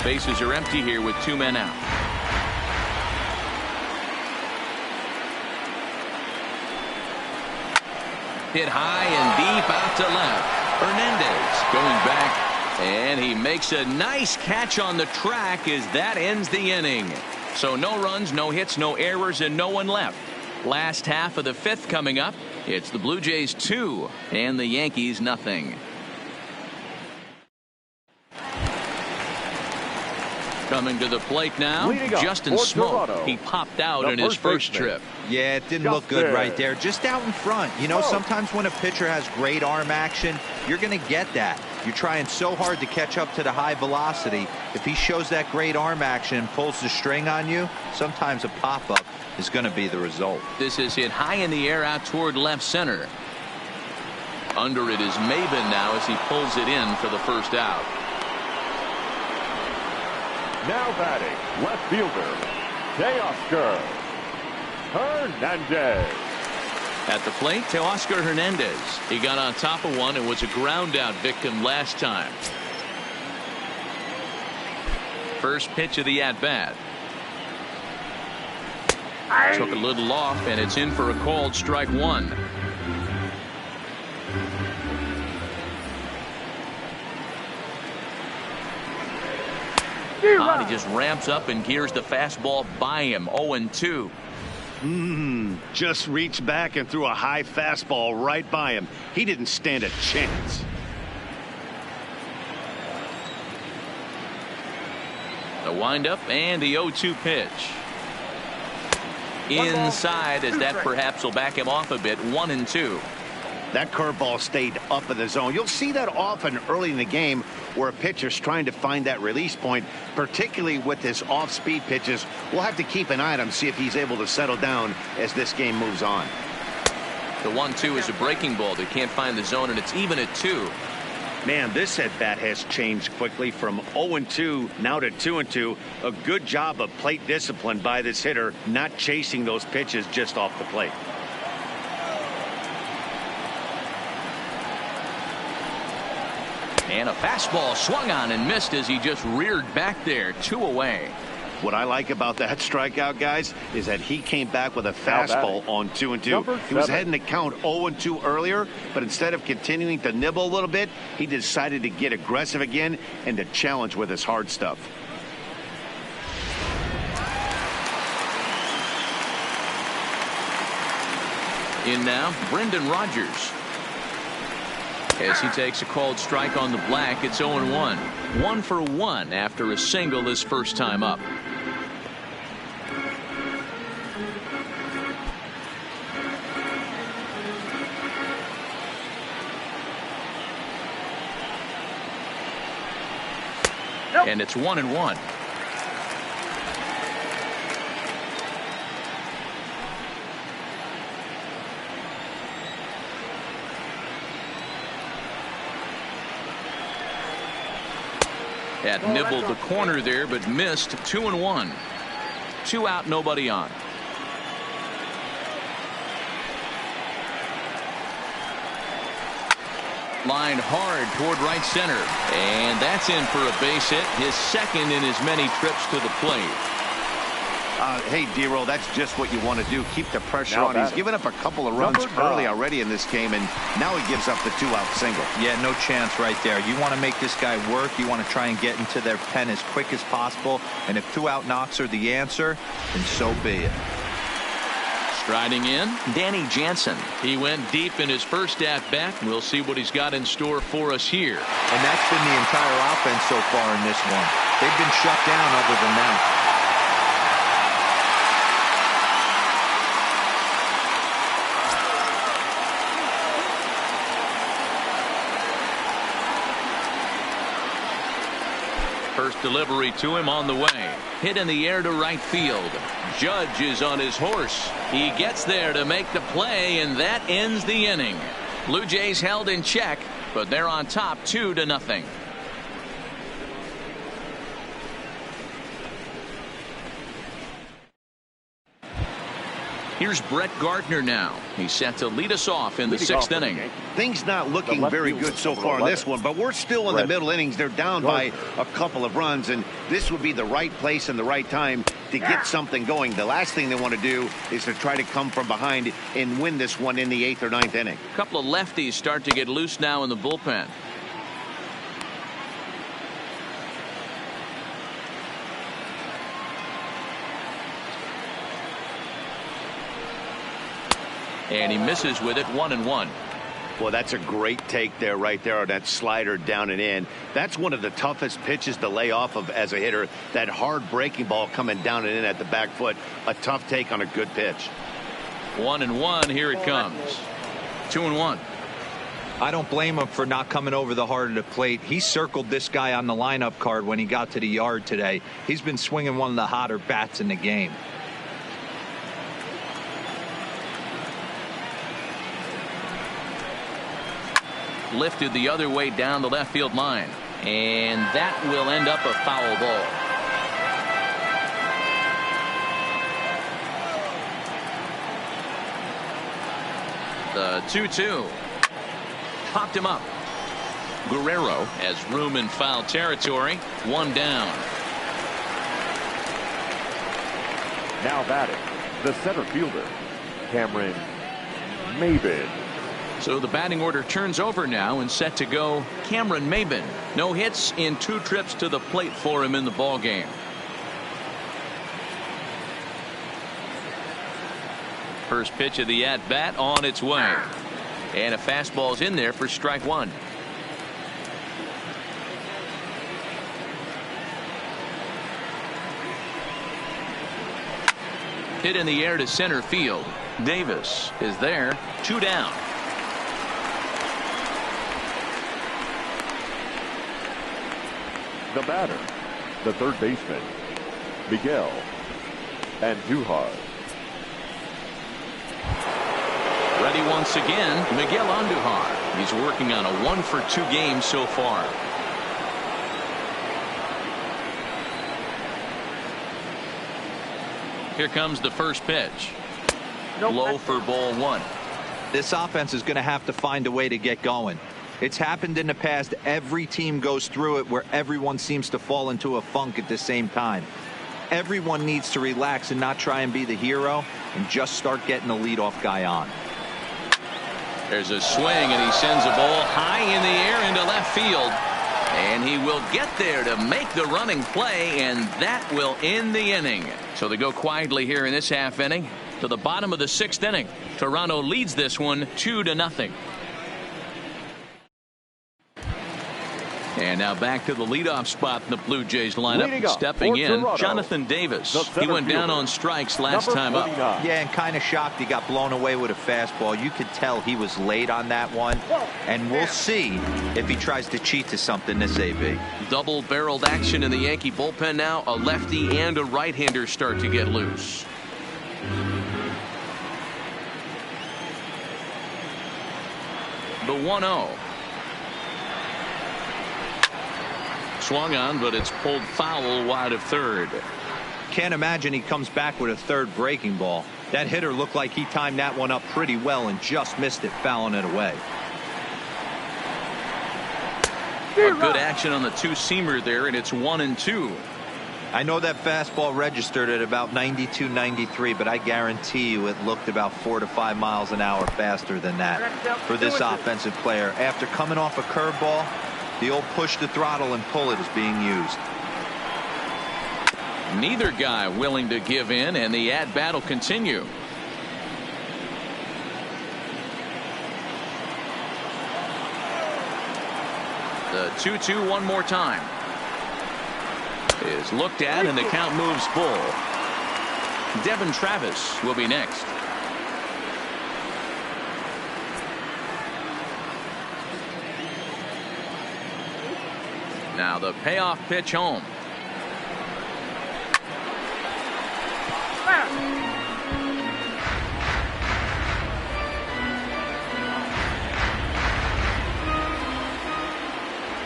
S1: Bases are empty here with 2 men out. Hit high and deep out to left. Hernandez going back, and he makes a nice catch on the track as that ends the inning. So no runs, no hits, no errors, and no one left. Last half of the 5th coming up. It's the Blue Jays 2 and the Yankees nothing. Coming to the plate now, Justin Smoke. He popped out in his first trip.
S4: Yeah, it didn't look good right there. Just out in front. You know, sometimes when a pitcher has great arm action, you're going to get that. You're trying so hard to catch up to the high velocity. If he shows that great arm action and pulls the string on you, sometimes a pop-up is going to be the result.
S1: This is hit high in the air out toward left center. Under it is Maben now as he pulls it in for the first out.
S3: Now batting, left fielder, Teoscar Hernandez.
S1: At the plate, Teoscar Hernandez. He got on top of one and was a ground out victim last time. First pitch of the at bat. Took a little off, and it's in for a called strike 1. He just ramps up and gears the fastball by him. 0-2.
S2: Just reached back and threw a high fastball right by him. He didn't stand a chance.
S1: The windup and the 0-2 pitch. Inside, as that perhaps will back him off a bit. 1-2.
S2: That curveball stayed up in the zone. You'll see that often early in the game where a pitcher's trying to find that release point, particularly with his off-speed pitches. We'll have to keep an eye on him, see if he's able to settle down as this game moves on.
S1: The 1-2 is a breaking ball. They can't find the zone, and it's even at 2.
S2: Man, this at-bat has changed quickly from 0-2 now to 2-2. A good job of plate discipline by this hitter, not chasing those pitches just off the plate.
S1: And a fastball swung on and missed as he just reared back there. 2 away.
S2: What I like about that strikeout, guys, is that he came back with a fastball on 2-2. He was heading to count 0-2 earlier, but instead of continuing to nibble a little bit, he decided to get aggressive again and to challenge with his hard stuff.
S1: In now, Brendan Rodgers. As he takes a called strike on the black, it's 0-1. 1 for 1 after a single his first time up. And it's 1-1. Had nibbled the corner there, but missed. 2-1. 2 out, nobody on. Lined hard toward right center. And that's in for a base hit. His second in as many trips to the plate.
S2: Hey, D-Roll, that's just what you want to do. Keep the pressure on. He's given up a couple of runs early already in this game, and now he gives up the 2-out single.
S4: Yeah, no chance right there. You want to make this guy work. You want to try and get into their pen as quick as possible. And if 2-out knocks are the answer, then so be it.
S1: Striding in, Danny Jansen. He went deep in his first at-bat. We'll see what he's got in store for us here.
S4: And that's been the entire offense so far in this one. They've been shut down other than that.
S1: First delivery to him on the way. Hit in the air to right field. Judge is on his horse. He gets there to make the play, and that ends the inning. Blue Jays held in check, but they're on top 2-0. Here's Brett Gardner now. He's set to lead us off in the 6th inning.
S2: Things not looking very good so far in this one, but we're still in the middle innings. They're down by a couple of runs, and this would be the right place and the right time to get something going. The last thing they want to do is to try to come from behind and win this one in the 8th or 9th inning.
S1: A couple of lefties start to get loose now in the bullpen. And he misses with it. 1-1.
S2: Well, that's a great take there, right there on that slider down and in. That's one of the toughest pitches to lay off of as a hitter. That hard breaking ball coming down and in at the back foot. A tough take on a good pitch.
S1: 1-1. Here it comes. 2-1.
S4: I don't blame him for not coming over the heart of the plate. He circled this guy on the lineup card when he got to the yard today. He's been swinging one of the hotter bats in the game.
S1: Lifted the other way down the left field line, and that will end up a foul ball. The 2-2 popped him up. Guerrero has room in foul territory. 1 down.
S3: Now batting, the center fielder, Cameron Maybin.
S1: So the batting order turns over now and set to go Cameron Maybin. No hits in 2 trips to the plate for him in the ball game. First pitch of the at-bat on its way. And a fastball's in there for strike 1. Hit in the air to center field. Davis is there. 2 down.
S3: The batter, the third baseman, Miguel Andujar.
S1: Ready once again, Miguel Andujar. He's working on a 1-for-2 game so far. Here comes the first pitch. Low for ball 1.
S4: This offense is going to have to find a way to get going. It's happened in the past. Every team goes through it where everyone seems to fall into a funk at the same time. Everyone needs to relax and not try and be the hero and just start getting the leadoff guy on.
S1: There's a swing, and he sends a ball high in the air into left field. And he will get there to make the running play, and that will end the inning. So they go quietly here in this half inning to the bottom of the 6th inning. Toronto leads this one 2-0. And now back to the leadoff spot in the Blue Jays lineup. Stepping in,
S3: Toronto,
S1: Jonathan Davis. He went down on strikes last time up.
S4: Yeah, and kind of shocked he got blown away with a fastball. You could tell he was late on that one. And we'll see if he tries to cheat to something this AB.
S1: Double-barreled action in the Yankee bullpen now. A lefty and a right-hander start to get loose. The 1-0. Swung on, but it's pulled foul wide of third.
S4: Can't imagine he comes back with a third breaking ball. That hitter looked like he timed that one up pretty well and just missed it, fouling it away.
S1: A good action on the two-seamer there, and it's 1-2.
S4: I know that fastball registered at about 92, 93, but I guarantee you it looked about 4 to 5 miles an hour faster than that for this offensive player. After coming off a curveball, the old push the throttle and pull it is being used.
S1: Neither guy willing to give in, and the at-bat will continue. The 2-2 one more time. Is looked at, and the count moves full. Devin Travis will be next. Now the payoff pitch home.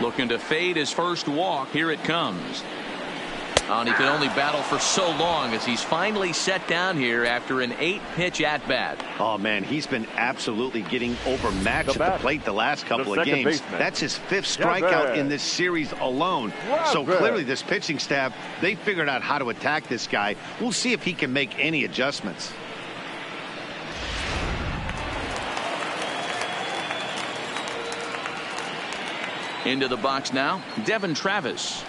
S1: Looking to fade his first walk. Here it comes. And he could only battle for so long as he's finally set down here after an 8-pitch at-bat.
S2: Oh, man, he's been absolutely getting overmatched at the plate the last couple of games. That's his 5th strikeout in this series alone. So clearly this pitching staff, they figured out how to attack this guy. We'll see if he can make any adjustments.
S1: Into the box now, Devin Travis.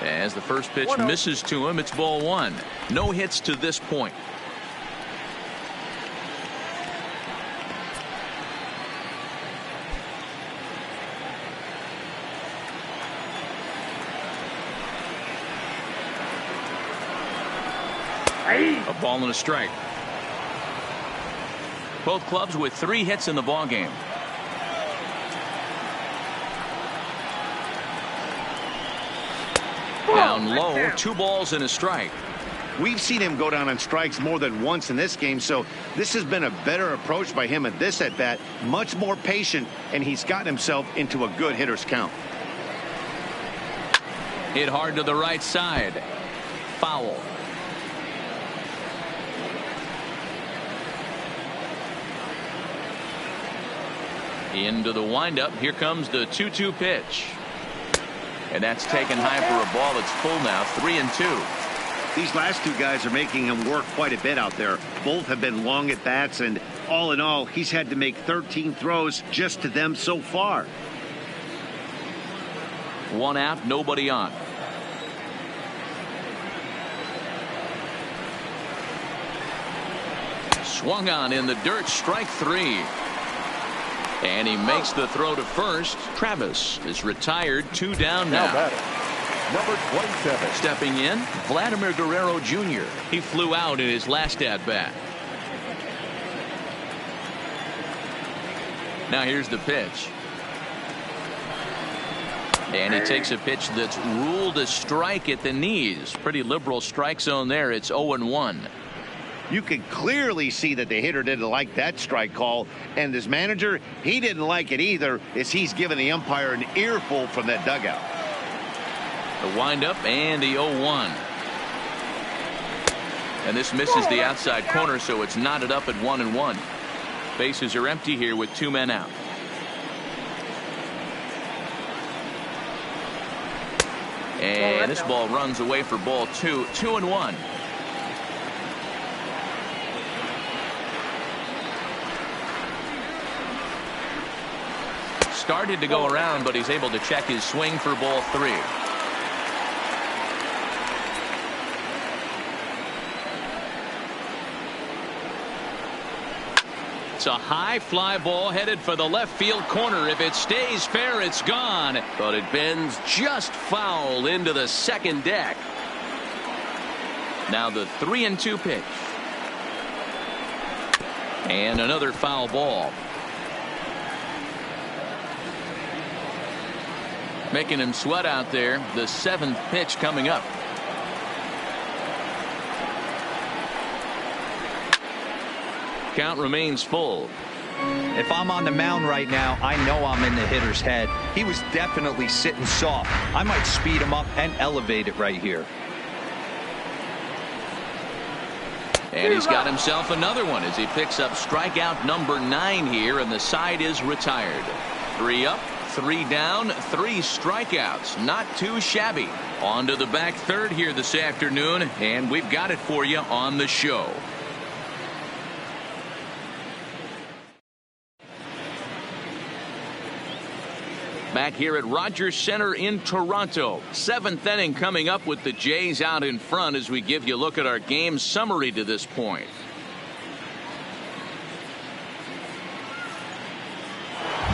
S1: As the first pitch misses to him, it's ball 1. No hits to this point. A ball and a strike. Both clubs with 3 hits in the ball game. Down low, 2 balls and a strike.
S2: We've seen him go down on strikes more than once in this game, so this has been a better approach by him at this at-bat. Much more patient, and he's gotten himself into a good hitter's count.
S1: Hit hard to the right side. Foul. Into the windup. Here comes the 2-2 pitch. And that's taken high for a ball. It's full now. 3-2.
S2: These last 2 guys are making him work quite a bit out there. Both have been long at bats, and all in all, he's had to make 13 throws just to them so far.
S1: 1 out, nobody on. Swung on in the dirt, strike 3. And he makes the throw to first. Travis is retired. 2 down now.
S3: Number 27.
S1: Stepping in, Vladimir Guerrero Jr. He flew out in his last at-bat. Now here's the pitch. And he takes a pitch that's ruled a strike at the knees. Pretty liberal strike zone there. It's 0-1.
S2: You could clearly see that the hitter didn't like that strike call, and this manager, he didn't like it either, as he's given the umpire an earful from that dugout.
S1: The windup and the 0-1. And this misses the outside corner, so it's knotted up at 1-1. Bases are empty here with 2 men out. And this ball runs away for ball 2, 2-1. Started to go around, but he's able to check his swing for ball 3. It's a high fly ball headed for the left field corner. If it stays fair, it's gone. But it bends just foul into the second deck. Now the 3-2 pitch. And another foul ball. Making him sweat out there. The 7th pitch coming up. Count remains full.
S4: If I'm on the mound right now, I know I'm in the hitter's head. He was definitely sitting soft. I might speed him up and elevate it right here.
S1: And he's got himself another one as he picks up strikeout number 9 here, and the side is retired. 3 up, 3 down, 3 strikeouts. Not too shabby. On to the back third here this afternoon, and we've got it for you on the show. Back here at Rogers Center in Toronto. 7th inning coming up with the Jays out in front as we give you a look at our game summary to this point.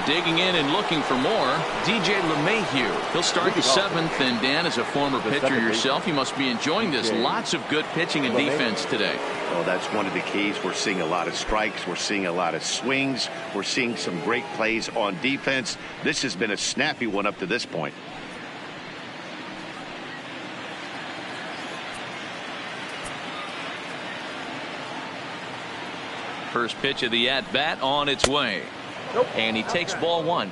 S1: Digging in and looking for more, DJ LeMahieu. He'll start the 7th, and Dan, as a former pitcher yourself, you must be enjoying this. Lots of good pitching and defense today.
S2: Well, that's one of the keys. We're seeing a lot of strikes. We're seeing a lot of swings. We're seeing some great plays on defense. This has been a snappy one up to this point.
S1: First pitch of the at-bat on its way. And he takes ball 1.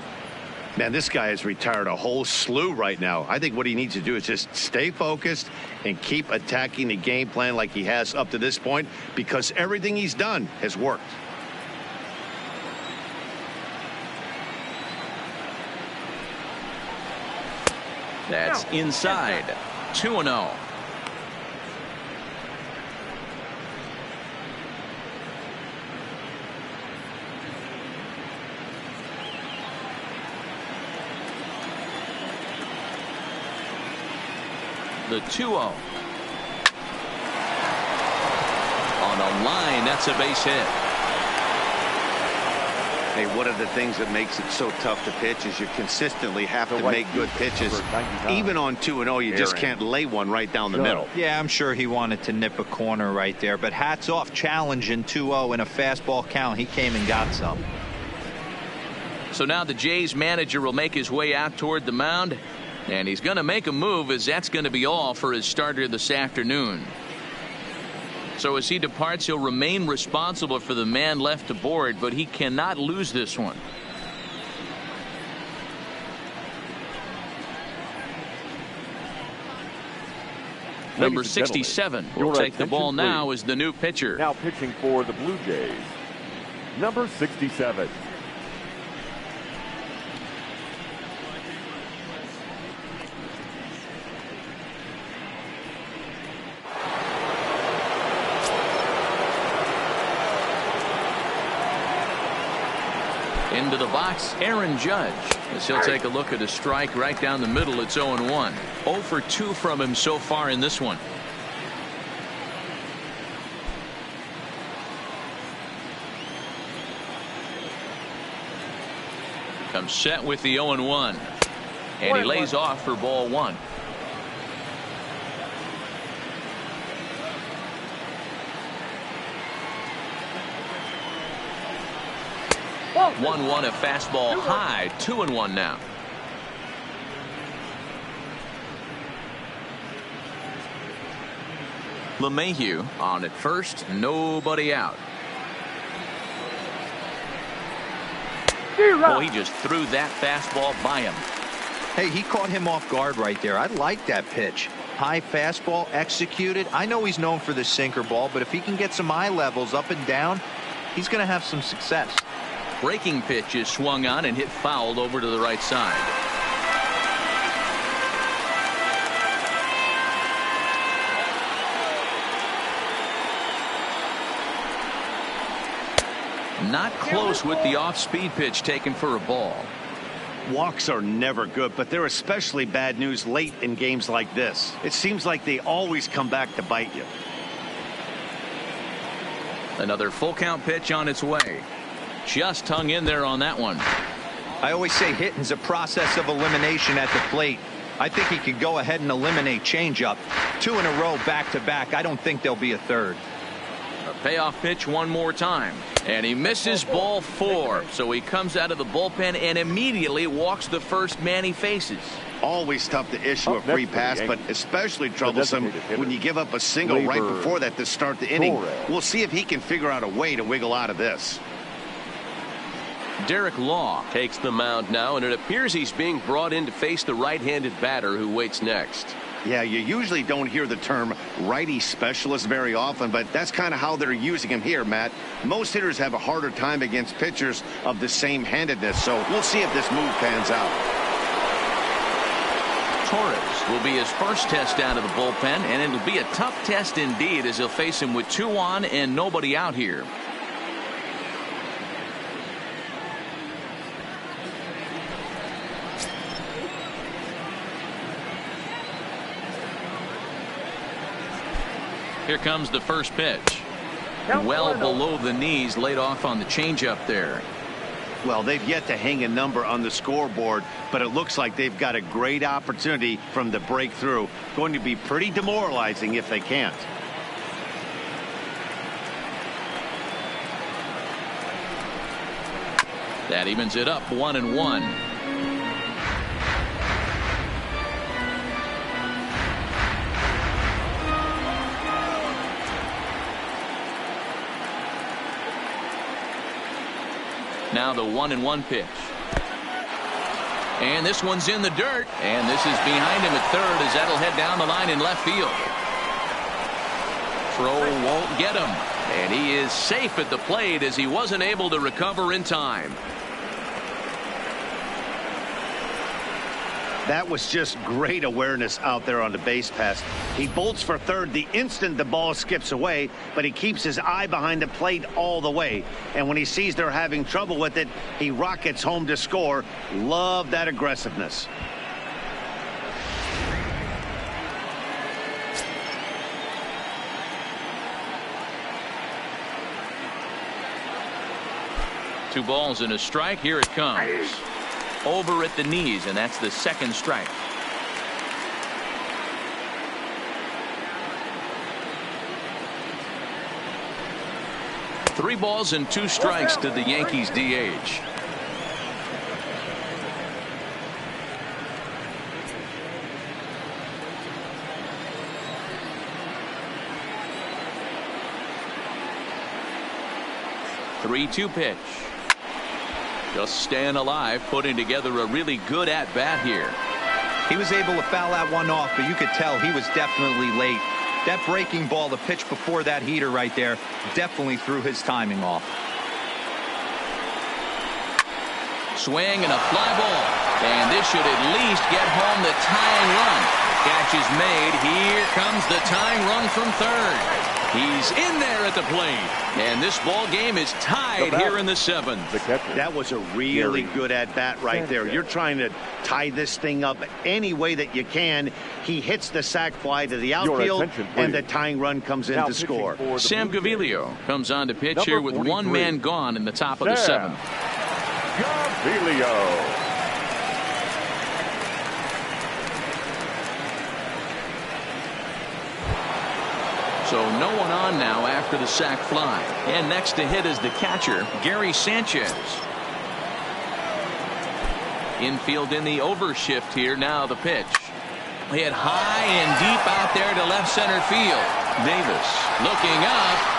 S2: Man, this guy has retired a whole slew right now. I think what he needs to do is just stay focused and keep attacking the game plan like he has up to this point, because everything he's done has worked.
S1: That's inside. 2-0. The 2-0. On a line, that's a base hit.
S2: Hey, one of the things that makes it so tough to pitch is you consistently have to make good pitches. Even on 2-0, you just can't lay one right down the middle.
S4: Yeah, I'm sure he wanted to nip a corner right there, but hats off, challenging 2-0 in a fastball count. He came and got some.
S1: So now the Jays manager will make his way out toward the mound. And he's going to make a move, as that's going to be all for his starter this afternoon. So as he departs, he'll remain responsible for the man left to board, but he cannot lose this one. Number 67 will take the ball now as the new pitcher.
S3: Now pitching for the Blue Jays, number 67.
S1: Into the box, Aaron Judge, as he'll take a look at a strike right down the middle. It's 0-1. 0 for 2 from him so far in this one. Comes set with the 0-1. And he lays off for ball 1. One a fastball high. 2-1 now. LeMahieu on at first, nobody out. Oh, he just threw that fastball by him.
S4: Hey, he caught him off guard right there. I like that pitch. High fastball executed. I know he's known for the sinker ball, but if he can get some eye levels up and down, he's going to have some success.
S1: Breaking pitch is swung on and hit fouled over to the right side. Not close with the off-speed pitch taken for a ball.
S2: Walks are never good, but they're especially bad news late in games like this. It seems like they always come back to bite you.
S1: Another full count pitch on its way. Just hung in there on that one.
S4: I always say hitting's a process of elimination at the plate. I think he could go ahead and eliminate changeup. 2 in a row back to back. I don't think there'll be a third.
S1: A payoff pitch one more time. And he misses ball 4. So he comes out of the bullpen and immediately walks the first man he faces.
S2: Always tough to issue a free pass, but especially troublesome when you give up a single right before that to start the inning. We'll see if he can figure out a way to wiggle out of this.
S7: Derek Law takes the mound now, and it appears he's being brought in to face the right-handed batter who waits next.
S2: Yeah, you usually don't hear the term righty specialist very often, but that's kind of how they're using him here, Matt. Most hitters have a harder time against pitchers of the same handedness, so we'll see if this move pans out.
S1: Torres will be his first test out of the bullpen, and it'll be a tough test indeed as he'll face him with 2 on and nobody out here. Here comes the first pitch. Well below the knees, laid off on the changeup there.
S2: Well, they've yet to hang a number on the scoreboard, but it looks like they've got a great opportunity from the breakthrough. Going to be pretty demoralizing if they can't.
S1: That evens it up 1-1. Now the 1-1 pitch. And this one's in the dirt. And this is behind him at third as that'll head down the line in left field. Throw won't get him. And he is safe at the plate as he wasn't able to recover in time.
S2: That was just great awareness out there on the base pass. He bolts for third the instant the ball skips away, but he keeps his eye behind the plate all the way. And when he sees they're having trouble with it, he rockets home to score. Love that aggressiveness.
S1: Two balls and a strike. Here it comes. Over at the knees, and that's the second strike. Three balls and 2 strikes to the Yankees DH. Three-two pitch. Just staying alive, putting together a really good at-bat here.
S4: He was able to foul that one off, but you could tell he was definitely late. That breaking ball, the pitch before that heater right there, definitely threw his timing off.
S1: Swing and a fly ball. And this should at least get home the tying run. Catch is made. Here comes the tying run from third. He's in there at the plate. And this ball game is tied here in the 7th.
S2: That was a really good at-bat right there. You're trying to tie this thing up any way that you can. He hits the sac fly to the outfield, and the tying run comes in to score.
S1: Sam Gaviglio comes on to pitch here with 1 man gone in the top of the 7th.
S3: Gaviglio.
S1: So no one on now after the sac fly. And next to hit is the catcher, Gary Sanchez. Infield in the overshift here. Now the pitch. Hit high and deep out there to left center field. Davis looking up.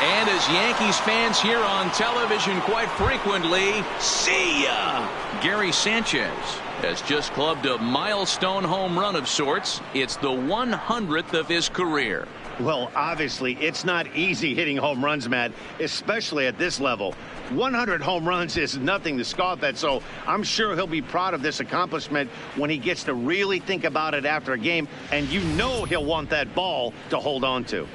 S1: And as Yankees fans hear on television quite frequently, see ya! Gary Sanchez has just clubbed a milestone home run of sorts. It's the 100th of his career.
S2: Well, obviously, it's not easy hitting home runs, Matt, especially at this level. 100 home runs is nothing to scoff at, so I'm sure he'll be proud of this accomplishment when he gets to really think about it after a game, and you know he'll want that ball to hold on to.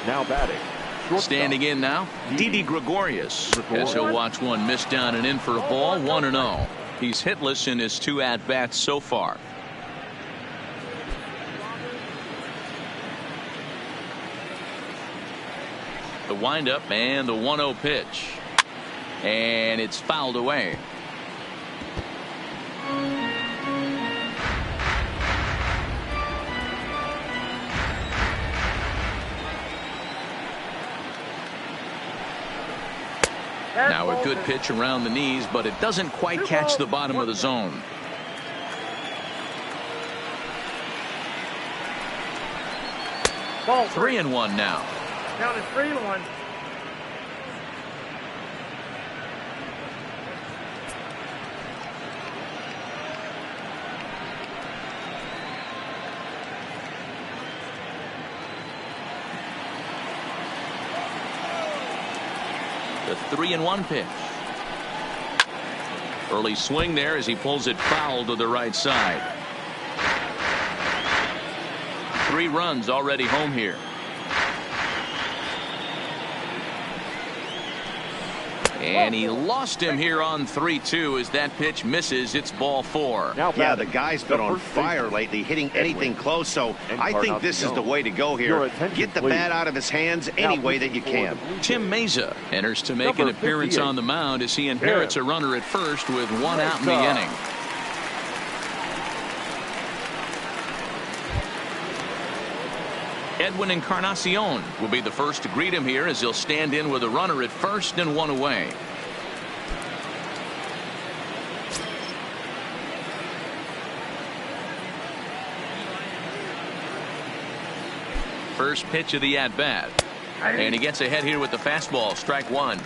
S3: Now batting.
S1: Standing in now, Didi Gregorius, as he'll watch one miss down and in for a ball, 1-0. He's hitless in his 2 at-bats so far. The windup and the 1-0 pitch. And it's fouled away. Now a good pitch around the knees, but it doesn't quite catch the bottom of the zone.
S5: Ball
S1: 3-1 now.
S5: Count is 3-1.
S1: The 3-1 pitch. Early swing there as he pulls it foul to the right side. 3 runs already home here. And he lost him here on 3-2 as that pitch misses. It's ball 4.
S2: Yeah, the guy's been on fire lately, hitting anything close, so I think this is the way to go here. Get the bat out of his hands any way that you can.
S1: Tim Meza enters to make an appearance on the mound as he inherits a runner at first with 1 out in the inning. EDWIN ENCARNACION will be the first to greet him here as he'll stand in with a runner at first and 1 away. First pitch of the at-bat. And he gets ahead here with the fastball. Strike 1.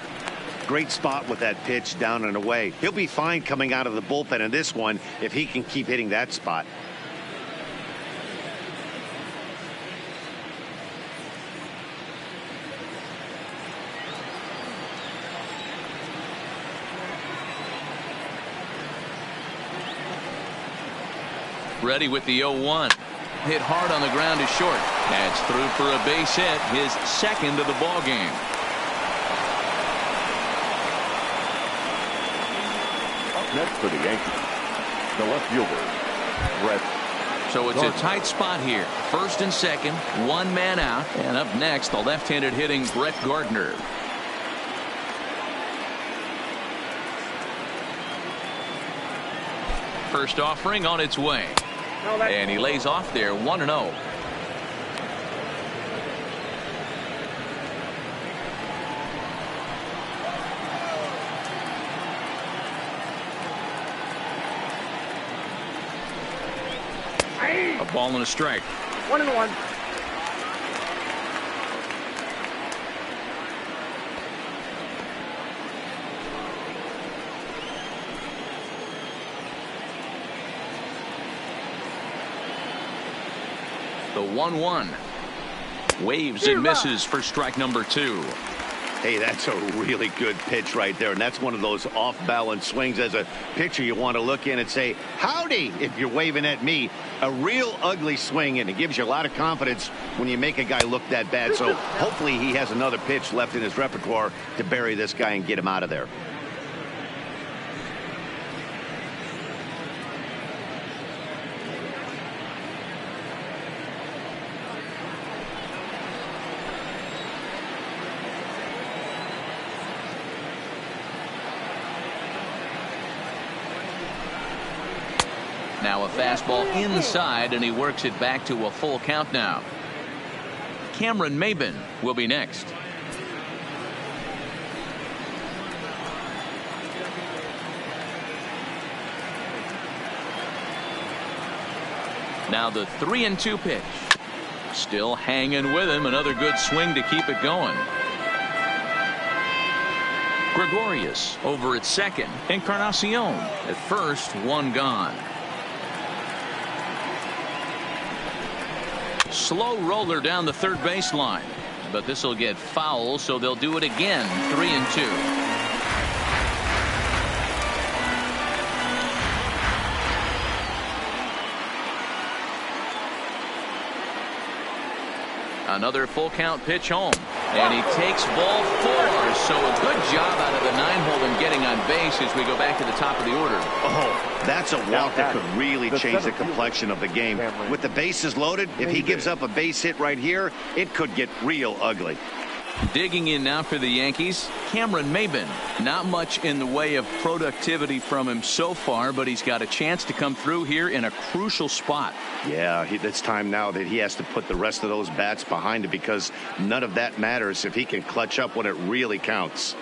S2: Great spot with that pitch down and away. He'll be fine coming out of the bullpen in this one if he can keep hitting that spot.
S1: Ready with the 0-1. Hit hard on the ground to short. That's through for a base hit, his second of the ball game.
S3: Up next for the Yankees, the left fielder, Brett.
S1: So it's
S3: Gardner.
S1: a tight spot here. First and second, 1 man out. And up next, the left-handed hitting Brett Gardner. First offering on its way. And he lays off there, 1-0. A ball and a strike.
S5: 1-1.
S1: The 1-1. Waves and misses for strike number 2.
S2: Hey, that's a really good pitch right there, and that's one of those off-balance swings. As a pitcher, you want to look in and say, howdy, if you're waving at me. A real ugly swing, and it gives you a lot of confidence when you make a guy look that bad. So hopefully he has another pitch left in his repertoire to bury this guy and get him out of there.
S1: Now a fastball inside, and he works it back to a full count now. Cameron Maybin will be next. Now the 3-2 pitch. Still hanging with him. Another good swing to keep it going. Gregorius over at second. Encarnacion at first, 1 gone. Slow roller down the third baseline, but this will get foul, so they'll do it again. 3-2. Another full count pitch home. And he takes ball 4. So a good job out of the 9-hole in getting on base as we go back to the top of the order.
S2: Oh, that's a walk that could really change the complexion of the game. With the bases loaded, if he gives up a base hit right here, it could get real ugly.
S1: Digging in now for the Yankees, Cameron Maybin. Not much in the way of productivity from him so far, but he's got a chance to come through here in a crucial spot.
S2: Yeah, it's time now that he has to put the rest of those bats behind him, because none of that matters if he can clutch up when it really counts.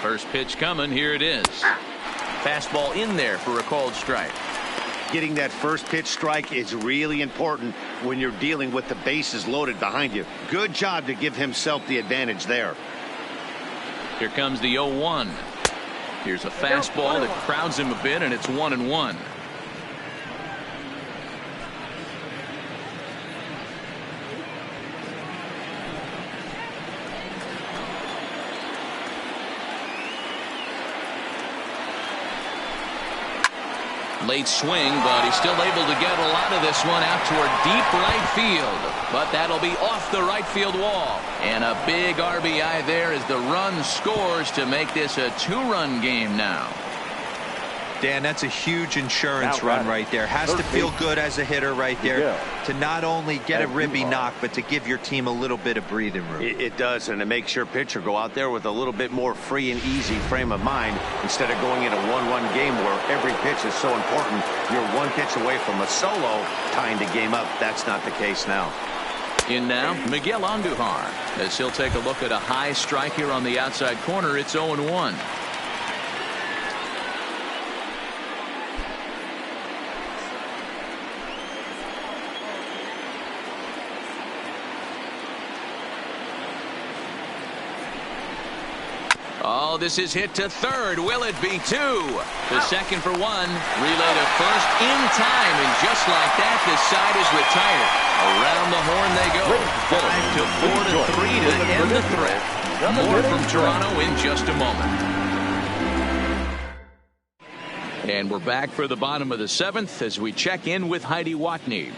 S1: First pitch coming. Here it is. Fastball in there for a called strike.
S2: Getting that first pitch strike is really important when you're dealing with the bases loaded behind you. Good job to give himself the advantage there.
S1: Here comes the 0-1. Here's a fastball that crowds him a bit, and it's 1-1. Late swing, but he's still able to get a lot of this one out toward deep right field. But that'll be off the right field wall. And a big RBI there as the run scores to make this a 2-run game now.
S4: Dan, that's a huge insurance run right there. Has to feel good as a hitter right there to not only get a ribby knock, but to give your team a little bit of breathing room.
S2: It does, and it makes your pitcher go out there with a little bit more free and easy frame of mind instead of going in a 1-run game where every pitch is so important. You're one pitch away from a solo tying the game up. That's not the case now.
S1: In now, Miguel Andujar, as he'll take a look at a high strike here on the outside corner. It's 0-1. Oh, this is hit to third. Will it be 2? The second for 1. Relay to first in time. And just like that, this side is retired. Around the horn they go. 5-4 to 3 to end the threat. More from Toronto in just a moment. And we're back for the bottom of the 7th as we check in with Heidi Watney.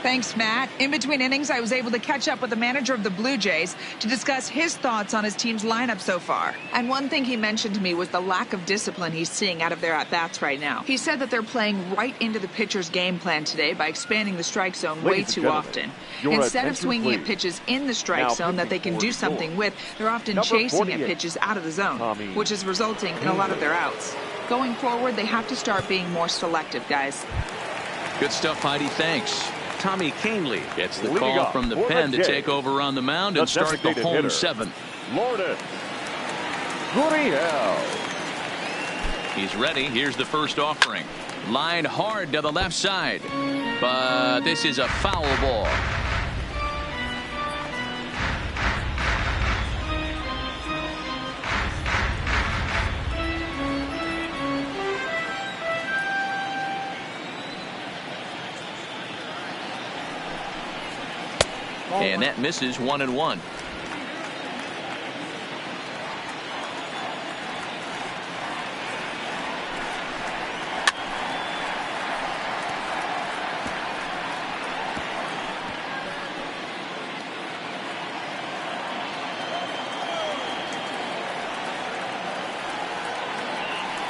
S6: Thanks, Matt. In between innings, I was able to catch up with the manager of the Blue Jays to discuss his thoughts on his team's lineup so far. And one thing he mentioned to me was the lack of discipline he's seeing out of their at-bats right now. He said that they're playing right into the pitcher's game plan today by expanding the strike zone way too often. Instead of swinging at pitches in the strike zone that they can do something with, they're often chasing at pitches out of the zone, which is resulting in a lot of their outs. Going forward, they have to start being more selective, guys.
S1: Good stuff, Heidi. Thanks. Tommy Canely gets the call from the pen to take over on the mound and start the home 7th.
S3: Lourdes Gurriel.
S1: He's ready. Here's the first offering. Lined hard to the left side. But this is a foul ball. And that misses 1-1.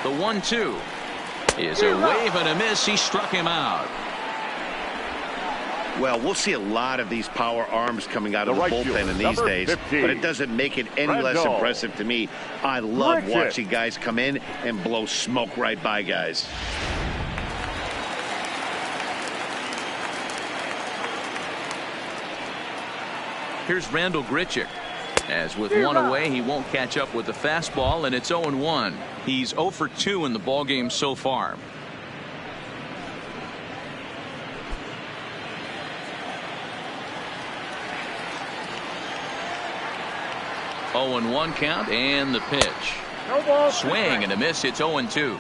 S1: The 1-2 is a wave and a miss. He struck him out.
S2: Well, we'll see a lot of these power arms coming out of the bullpen in these days, but it doesn't make it any less impressive to me. I love watching guys come in and blow smoke right by guys.
S1: Here's Randall Grichuk. As with one away, he won't catch up with the fastball, and it's 0-1. He's 0 for 2 in the ballgame so far. 0-1 count and the pitch. Swing and a miss. It's 0-2.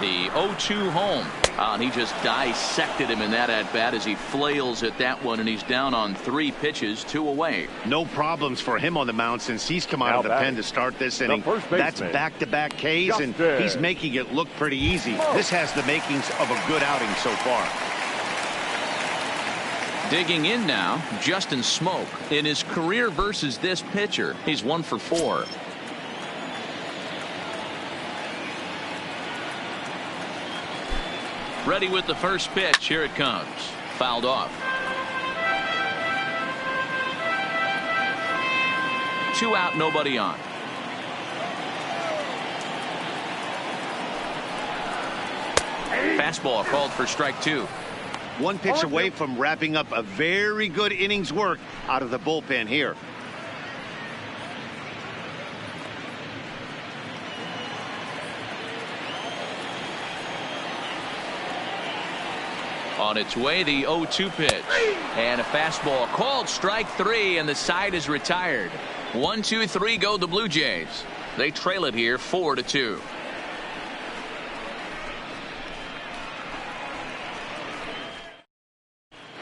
S1: The 0-2 home. And he just dissected him in that at bat as he flails at that one, and he's down on 3 pitches, 2 away.
S2: No problems for him on the mound since he's come out of the pen to start this inning. That's back-to-back Ks, and he's making it look pretty easy. This has the makings of a good outing so far.
S1: Digging in now, Justin Smoke. In his career versus this pitcher, he's 1 for 4. Ready with the first pitch. Here it comes. Fouled off. 2 out, nobody on. Fastball called for strike 2.
S2: 1 pitch away from wrapping up a very good inning's work out of the bullpen here.
S1: On its way, the 0-2 pitch. And a fastball called strike 3, and the side is retired. 1, 2, 3 go the Blue Jays. They trail it here 4-2.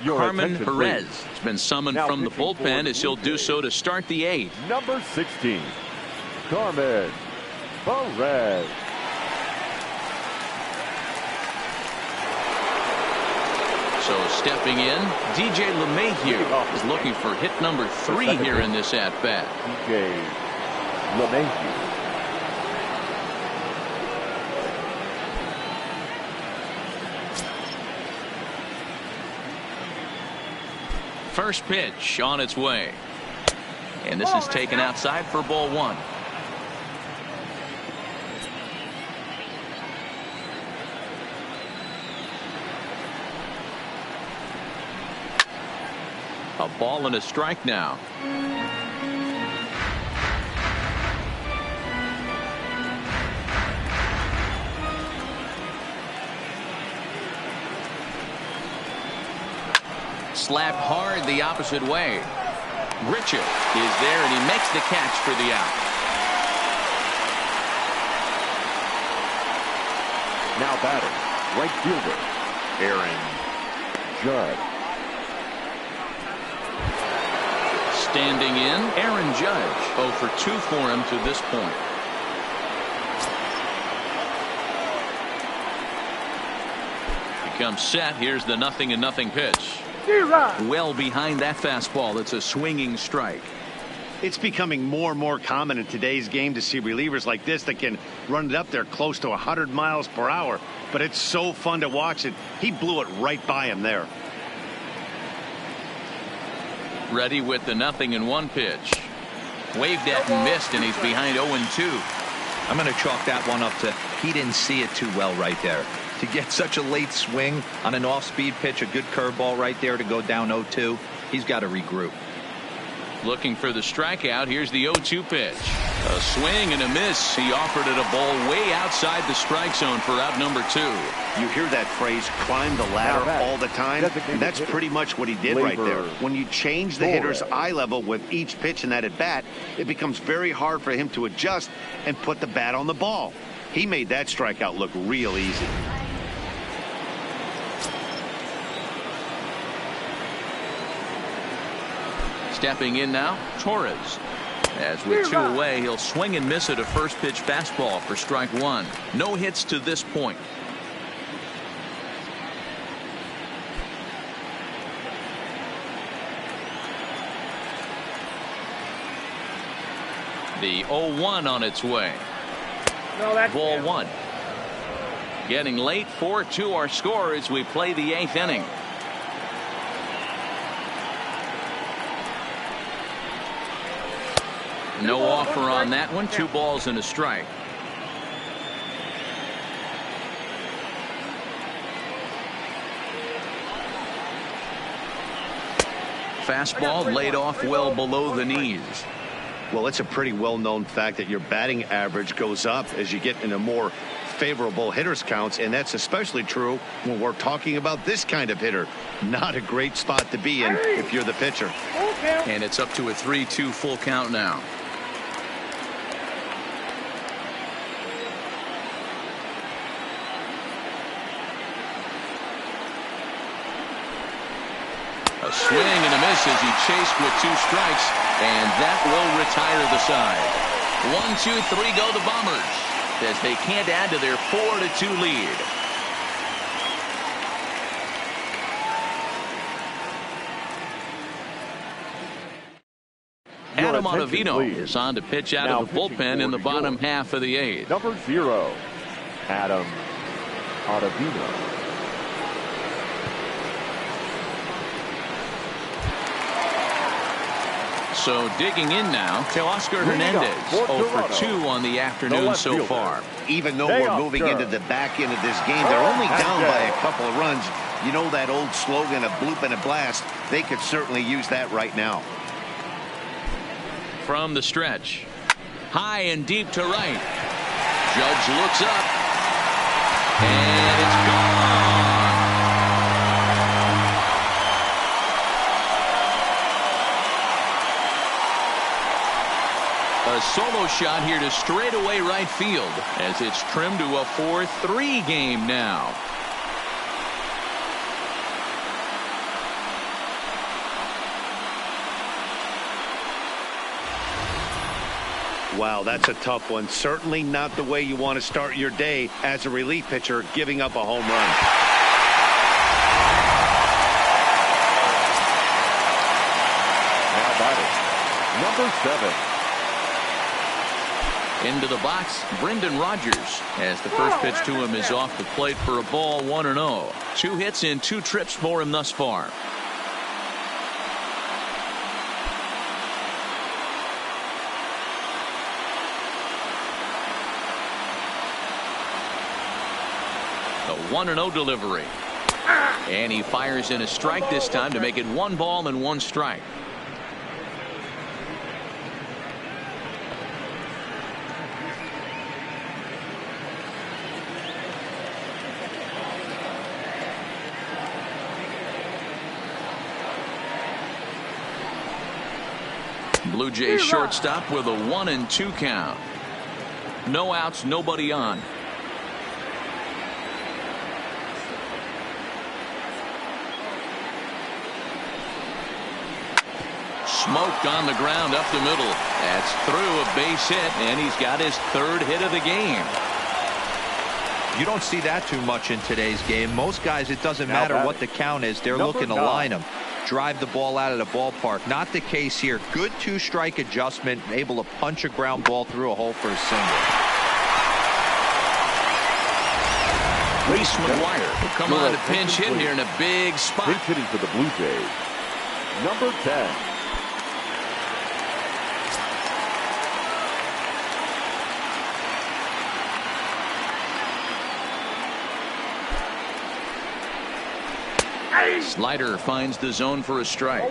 S1: Carmen Perez has been summoned from the bullpen as he'll do so to start the 8th.
S3: Number 16, Carmen Perez.
S1: So stepping in, DJ LeMahieu is looking for hit number 3 here in this at-bat.
S3: DJ LeMahieu.
S1: First pitch on its way. And this is taken outside for ball 1. A ball and a strike now. Slapped hard the opposite way. Richard is there, and he makes the catch for the out.
S3: Now batting, right fielder Aaron Judge.
S1: Standing in, Aaron Judge. 0 for 2 for him to this point. Becomes set. Here's the 0-0 pitch. Well behind that fastball. It's a swinging strike.
S2: It's becoming more and more common in today's game to see relievers like this that can run it up there close to 100 miles per hour. But it's so fun to watch it. He blew it right by him there.
S1: Ready with the 0-1 pitch. Waved at and missed, and he's behind 0-2.
S4: I'm going to chalk that one up to he didn't see it too well right there. To get such a late swing on an off-speed pitch, a good curveball right there to go down 0-2, he's got to regroup.
S1: Looking for the strikeout. Here's the 0-2 pitch. A swing and a miss. He offered it a ball way outside the strike zone for out number 2.
S2: You hear that phrase, climb the ladder, all the time, and that's pretty much what he did right there. When you change the hitter's eye level with each pitch in that at bat, it becomes very hard for him to adjust and put the bat on the ball. He made that strikeout look real easy.
S1: Stepping in now, Torres. As with 2 away, he'll swing and miss at a first pitch fastball for strike 1. No hits to this point. The 0-1 on its way. Ball 1. Getting late, 4-2 our score as we play the 8th inning. No offer on that one. 2 balls and a strike. Fastball laid off well below the knees.
S2: Well, it's a pretty well-known fact that your batting average goes up as you get into more favorable hitters counts, and that's especially true when we're talking about this kind of hitter. Not a great spot to be in if you're the pitcher.
S1: And it's up to a 3-2 full count now. swing and a miss as he chased with 2 strikes, and that will retire the side. 1, 2, 3 go the Bombers as they can't add to their 4-2 lead. Adam Ottavino is on to pitch out of the bullpen in the bottom half of the 8th.
S3: Number 0, Adam Ottavino.
S1: So digging in now, Teoscar Hernandez 0 for 2 on the afternoon so far.
S2: Even though we're moving into the back end of this game, they're only down by a couple of runs. You know that old slogan, a bloop and a blast. They could certainly use that right now.
S1: From the stretch, high and deep to right. Judge looks up, and it's gone. A solo shot here to straightaway right field as it's trimmed to a 4-3 game now.
S2: Wow, that's a tough one. Certainly not the way you want to start your day as a relief pitcher, giving up a home run.
S3: Now batting, number 7.
S1: Into the box, Brendan Rodgers, as the first pitch to him is off the plate for a ball, 1-0. 2 hits and 2 trips for him thus far. The 1-0 delivery. And he fires in a strike this time to make it 1 ball and 1 strike. Blue Jays shortstop with a 1-2 count. No outs, nobody on. Smoked on the ground up the middle. That's through a base hit, and he's got his 3rd hit of the game.
S4: You don't see that too much in today's game. Most guys, it doesn't matter what the count is. They're looking to line them, drive the ball out of the ballpark. Not the case here. Good 2-strike adjustment, able to punch a ground ball through a hole for a single.
S1: Reese McGuire will come on to pinch hit here in a big spot.
S3: Pinch hitting for the Blue Jays, number 10.
S1: Slider finds the zone for a strike.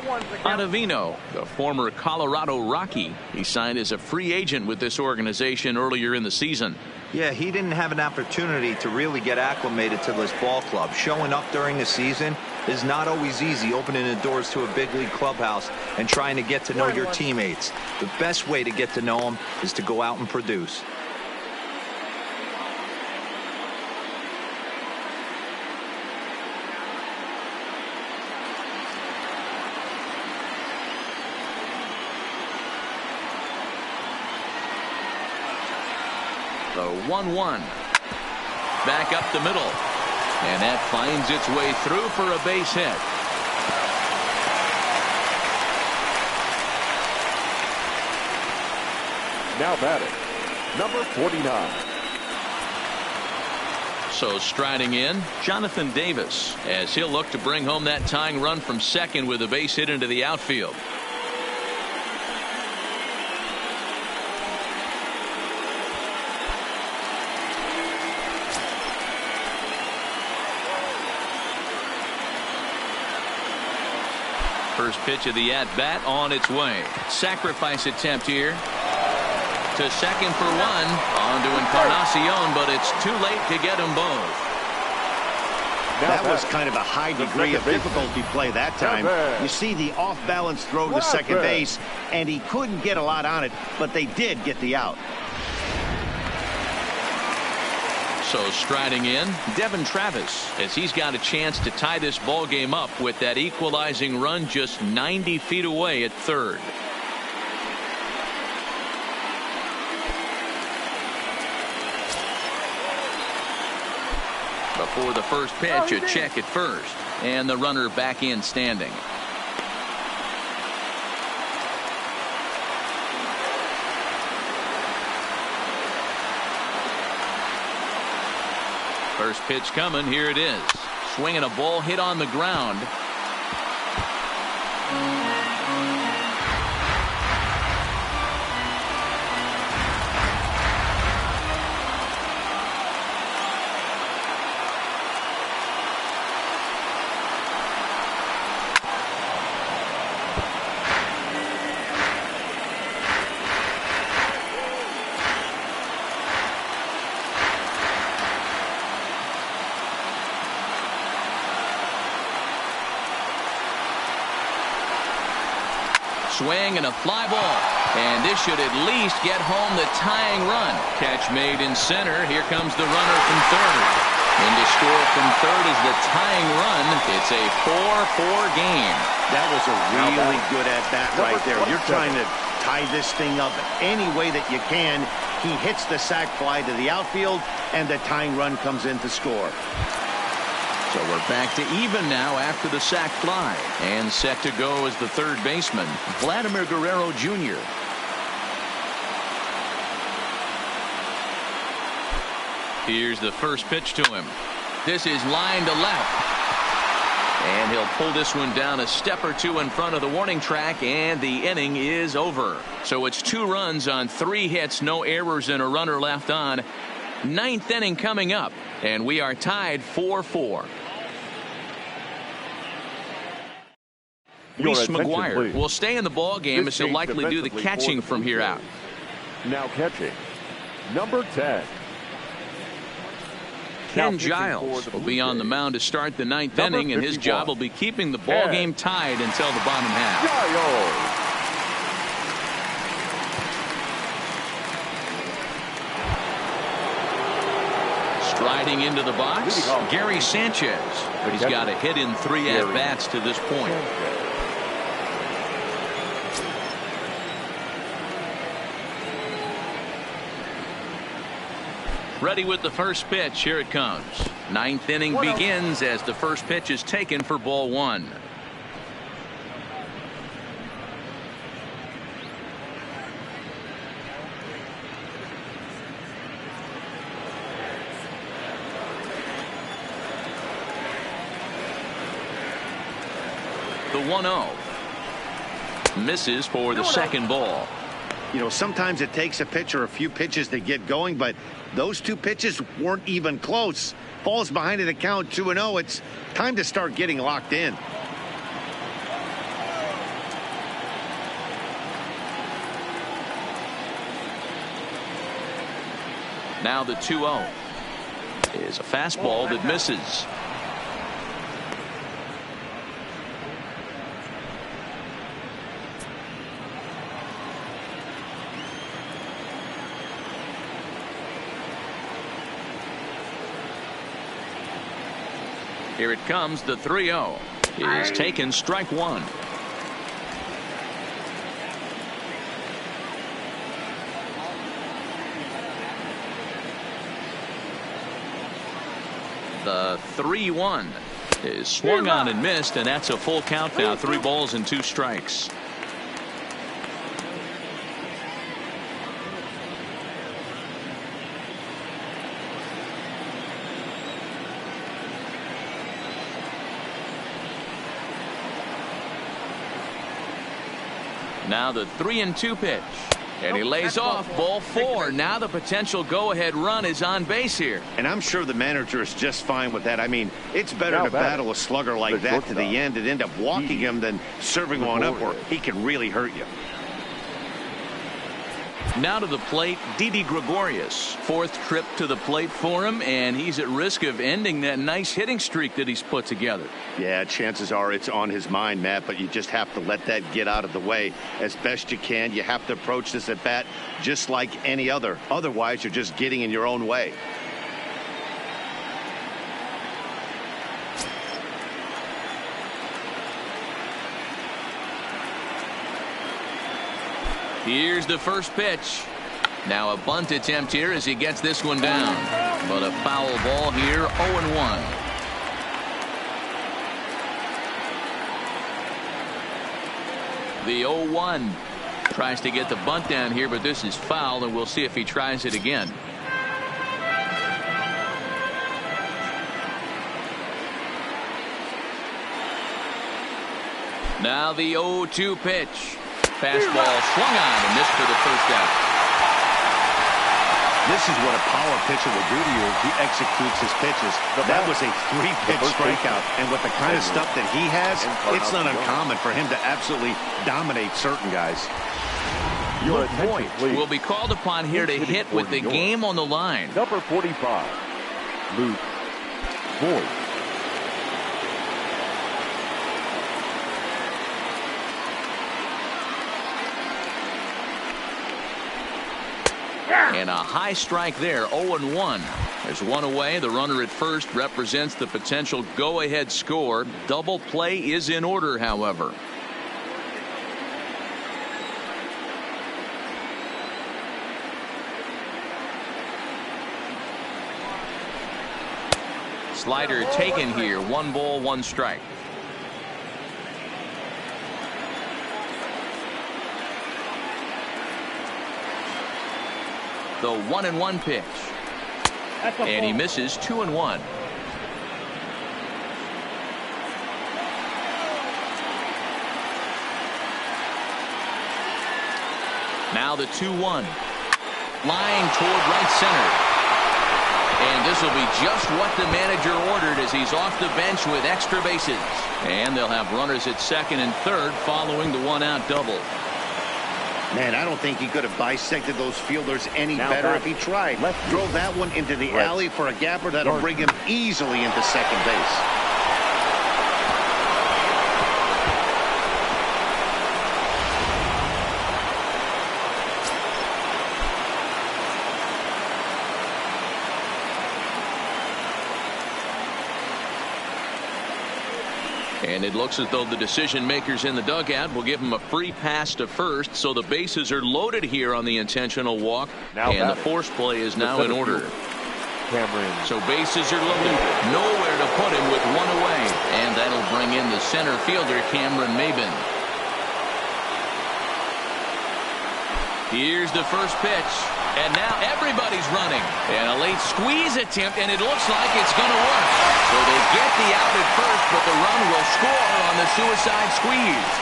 S1: Ottavino, the former Colorado Rocky, he signed as a free agent with this organization earlier in the season.
S4: Yeah, he didn't have an opportunity to really get acclimated to this ball club. Showing up during the season is not always easy, opening the doors to a big league clubhouse and trying to get to know your teammates. The best way to get to know them is to go out and produce.
S1: The 1-1. Back up the middle. And that finds its way through for a base hit.
S3: Now batting, number 49.
S1: So striding in, Jonathan Davis, as he'll look to bring home that tying run from second with a base hit into the outfield. First pitch of the at-bat on its way. Sacrifice attempt here. To second for 1. On to Encarnacion, but it's too late to get them both.
S2: That was kind of a high degree of difficulty play that time. You see the off-balance throw to second base, and he couldn't get a lot on it, but they did get the out.
S1: So striding in, Devin Travis, as he's got a chance to tie this ball game up with that equalizing run just 90 feet away at third. Before the first pitch, a check at first, and the runner back in standing. First pitch coming. Here it is. Swinging a ball hit on the ground. Swing and a fly ball, and this should at least get home the tying run. Catch made in center. Here comes the runner from third, and to score from third is the tying run. It's a 4-4 game.
S2: That was a really good at bat right there. You're trying to tie this thing up any way that you can. He hits the sac fly to the outfield, and the tying run comes in to score.
S1: So we're back to even now after the sac fly, and set to go as the third baseman, Vladimir Guerrero Jr. Here's the first pitch to him. This is line to left, and he'll pull this one down a step or two in front of the warning track, and the inning is over. So it's 2 runs on 3 hits, no errors, and a runner left on. 9th inning coming up, and we are tied 4-4. Reese McGuire will stay in the ball game as he'll likely do the catching from here out.
S3: Now catching, number 10.
S1: Ken Giles will be on the mound to start the 9th inning, and his job will be keeping the ball game tied until the bottom half. Striding into the box, Gary Sanchez. He's got a hit in 3 at-bats to this point. Ready with the first pitch. Here it comes. 9th inning begins as the first pitch is taken for ball 1. The 1-0 misses for the second ball.
S2: You know, sometimes it takes a pitcher a few pitches to get going, but those 2 pitches weren't even close. Falls behind at a count 2-0. It's time to start getting locked in.
S1: Now the 2-0 is a fastball that misses. Here it comes. The 3-0 is taken, strike 1. The 3-1 is swung on and missed, and that's a full count now. 3 balls and 2 strikes. Now the 3-2 pitch, and he lays off. Ball 4. Now the potential go-ahead run is on base here.
S2: And I'm sure the manager is just fine with that. I mean, it's better to battle a slugger like that to the end and end up walking him than serving one up where he can really hurt you.
S1: Now to the plate, Didi Gregorius. 4th trip to the plate for him, and he's at risk of ending that nice hitting streak that he's put together.
S2: Yeah, chances are it's on his mind, Matt, but you just have to let that get out of the way as best you can. You have to approach this at bat just like any other. Otherwise, you're just getting in your own way.
S1: Here's the first pitch. Now a bunt attempt here as he gets this one down. But a foul ball here, 0-1. The 0-1 tries to get the bunt down here, but this is foul, and we'll see if he tries it again. Now the 0-2 pitch. Fastball swung on and missed for the first out.
S2: This is what a power pitcher will do to you if he executes his pitches. That was a 3-pitch strikeout. And with the kind of stuff that he has, it's not uncommon for him to absolutely dominate certain guys.
S3: Your point
S1: will be called upon here to hit with the game on the line.
S3: Number 45, Luke Boyd.
S1: And a high strike there, 0-1. There's one away. The runner at first represents the potential go-ahead score. Double play is in order, however. Slider taken here. 1 ball, 1 strike. The 1-1 pitch. And he misses 2-1. Now the 2-1. Lying toward right center. And this will be just what the manager ordered as he's off the bench with extra bases. And they'll have runners at second and third following the 1-out double.
S2: Man, I don't think he could have bisected those fielders any better if he tried. Drove that one into the alley for a gapper that'll bring him easily into second base.
S1: And it looks as though the decision makers in the dugout will give him a free pass to first, so the bases are loaded here on the intentional walk, and the force play is now in order. So bases are loaded, nowhere to put him with 1 away, and that'll bring in the center fielder Cameron Maybin. Here's the first pitch, and now everybody's running, and a late squeeze attempt, and it looks like it's going to work. So they get the out at first, but the run will score on the suicide squeeze.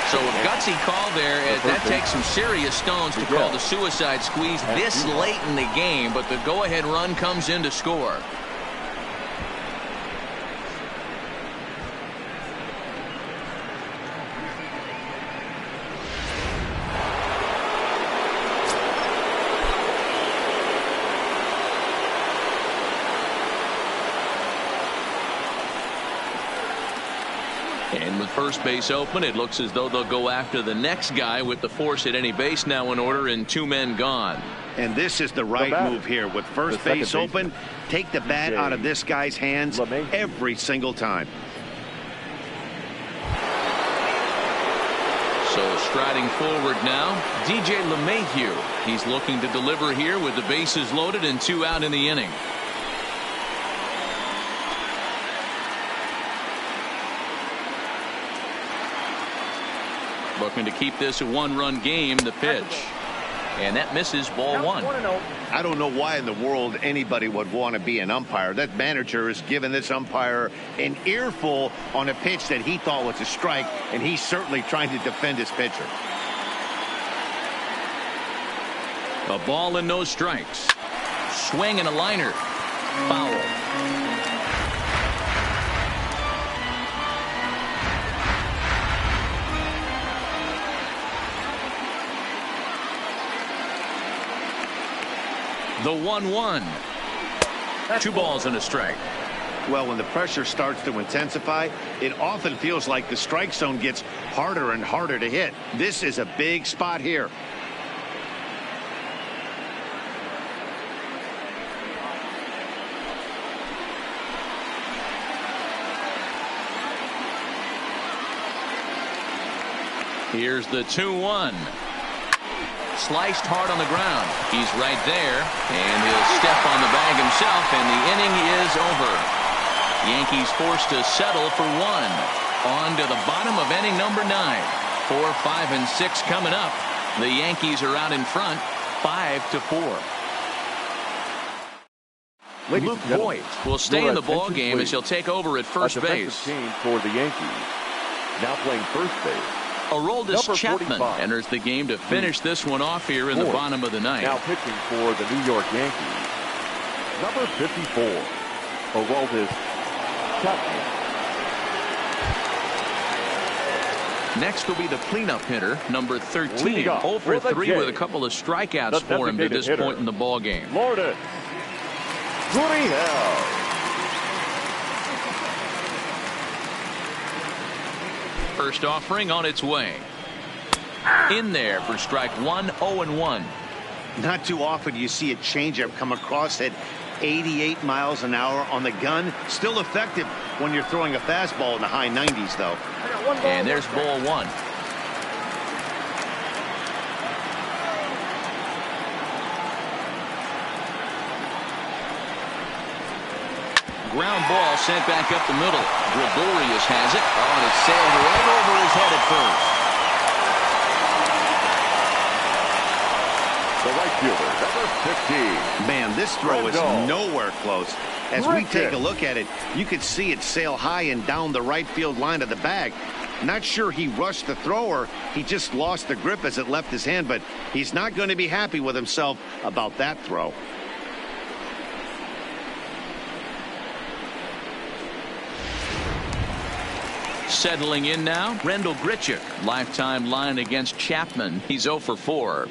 S1: So a gutsy call there, as that takes some serious stones to call the suicide squeeze this late in the game, but the go-ahead run comes in to score. And with first base open, it looks as though they'll go after the next guy with the force at any base now in order and 2 men gone.
S2: And this is the right move here. With first base open, take the bat out of this guy's hands every single time.
S1: So striding forward now, DJ LeMahieu. He's looking to deliver here with the bases loaded and 2 out in the inning. Looking to keep this a 1-run game, the pitch. And that misses, ball 1.
S2: I don't know why in the world anybody would want to be an umpire. That manager has given this umpire an earful on a pitch that he thought was a strike, and he's certainly trying to defend his pitcher.
S1: A ball and no strikes. Swing and a liner. Foul. The 1-1. 2 balls and a strike.
S2: Well, when the pressure starts to intensify, it often feels like the strike zone gets harder and harder to hit. This is a big spot here.
S1: Here's the 2-1. Sliced hard on the ground. He's right there, and he'll step on the bag himself, and the inning is over. Yankees forced to settle for one. On to the bottom of inning number 9. 4, 5, and 6 coming up. The Yankees are out in front, 5-4. Luke Voigt will stay in the ball game as he'll take over at first base.
S3: Change for the Yankees. Now playing first base.
S1: Aroldis Chapman enters the game to finish this one off here in the bottom of the 9th.
S3: Now pitching for the New York Yankees. Number 54, Aroldis Chapman.
S1: Next will be the cleanup hitter, number 13. 0 for 3 with a couple of strikeouts for him to this point in the ball game.
S3: Lourdes Gurriel.
S1: First offering on its way. In there for strike 1, 0-1.
S2: Not too often you see a changeup come across at 88 miles an hour on the gun. Still effective when you're throwing a fastball in the high 90s, though.
S1: And there's ball 1. Ground ball sent back up the middle. Gregorius has it. Oh, and it sailed right over his head at first.
S3: The right fielder, number 15.
S2: Man, this throw is nowhere close. As we take a look at it, you could see it sail high and down the right field line of the bag. Not sure he rushed the thrower. He just lost the grip as it left his hand, but he's not going to be happy with himself about that throw.
S1: Settling in now, Rendell Grichuk. Lifetime line against Chapman. He's 0 for 4.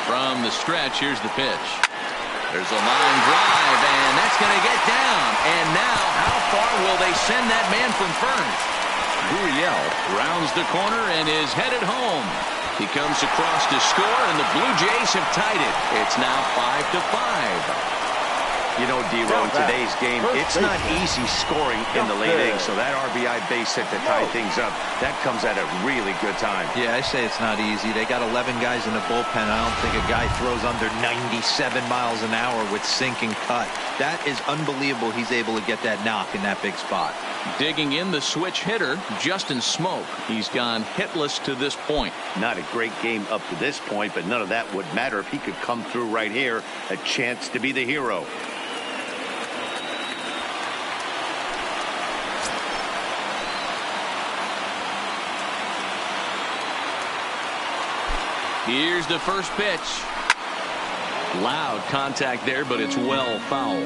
S1: From the stretch, here's the pitch. There's a line drive, and that's going to get down. And now, how far will they send that man from first? Gurriel rounds the corner and is headed home. He comes across to score, and the Blue Jays have tied it. It's now 5-5.
S2: You know, D-Row, in today's game, it's not easy scoring in the late innings, so that RBI base hit to tie things up, that comes at a really good time.
S4: Yeah, I say it's not easy. They got 11 guys in the bullpen. I don't think a guy throws under 97 miles an hour with sink and cut. That is unbelievable. He's able to get that knock in that big spot.
S1: Digging in the switch hitter, Justin Smoke. He's gone hitless to this point.
S2: Not a great game up to this point, but none of that would matter if he could come through right here. A chance to be the hero.
S1: Here's the first pitch. Loud contact there, but it's well foul.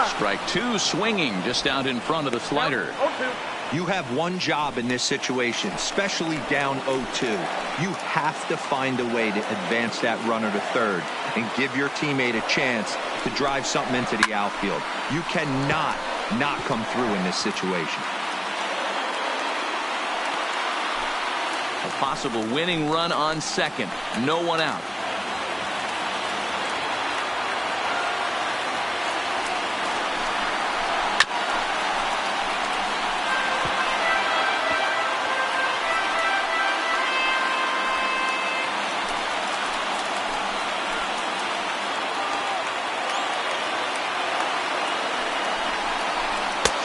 S1: Strike 2 swinging just out in front of the slider.
S4: You have one job in this situation, especially down 0-2. You have to find a way to advance that runner to third and give your teammate a chance to drive something into the outfield. You cannot not come through in this situation.
S1: A possible winning run on second. No one out.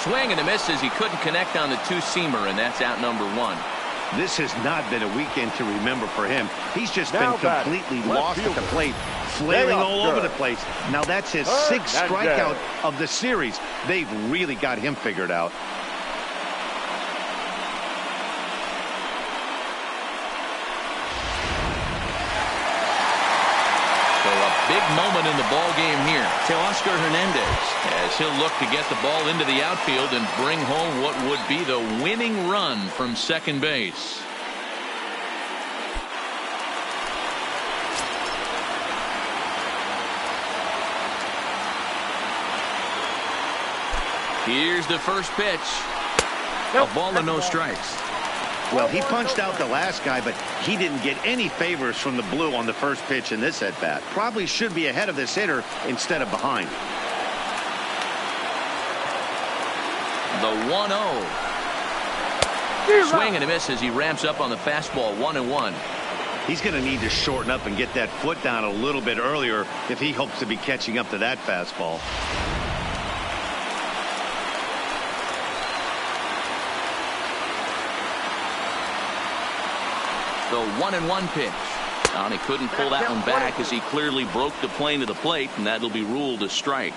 S1: Swing and a miss as he couldn't connect on the two-seamer, and that's out number 1.
S2: This has not been a weekend to remember for him. He's just been completely lost at the plate, flailing all over the place. Now that's his 6th strikeout of the series. They've really got him figured out.
S1: So a big moment in the ball game here. Teoscar Hernandez, as he'll look to get the ball into the outfield and bring home what would be the winning run from second base. Here's the first pitch. A ball and no strikes.
S2: Well, he punched out the last guy, but he didn't get any favors from the blue on the first pitch in this at-bat. Probably should be ahead of this hitter instead of behind.
S1: The 1-0. Swing and a miss as he ramps up on the fastball. 1-1.
S2: He's going to need to shorten up and get that foot down a little bit earlier if he hopes to be catching up to that fastball.
S1: The 1-1 pitch. And he couldn't pull that one back as he clearly broke the plane to the plate, and that'll be ruled a strike.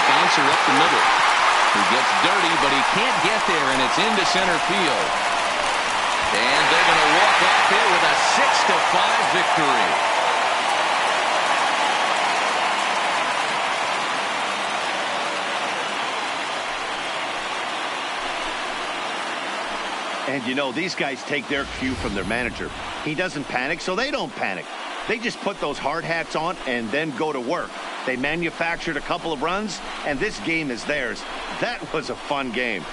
S1: Bouncer up the middle. He gets dirty, but he can't get there, and it's into center field. And they're going to walk off here with a 6-5 victory.
S2: And, you know, these guys take their cue from their manager. He doesn't panic, so they don't panic. They just put those hard hats on and then go to work. They manufactured a couple of runs, and this game is theirs. That was a fun game.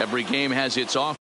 S1: Every game has its off.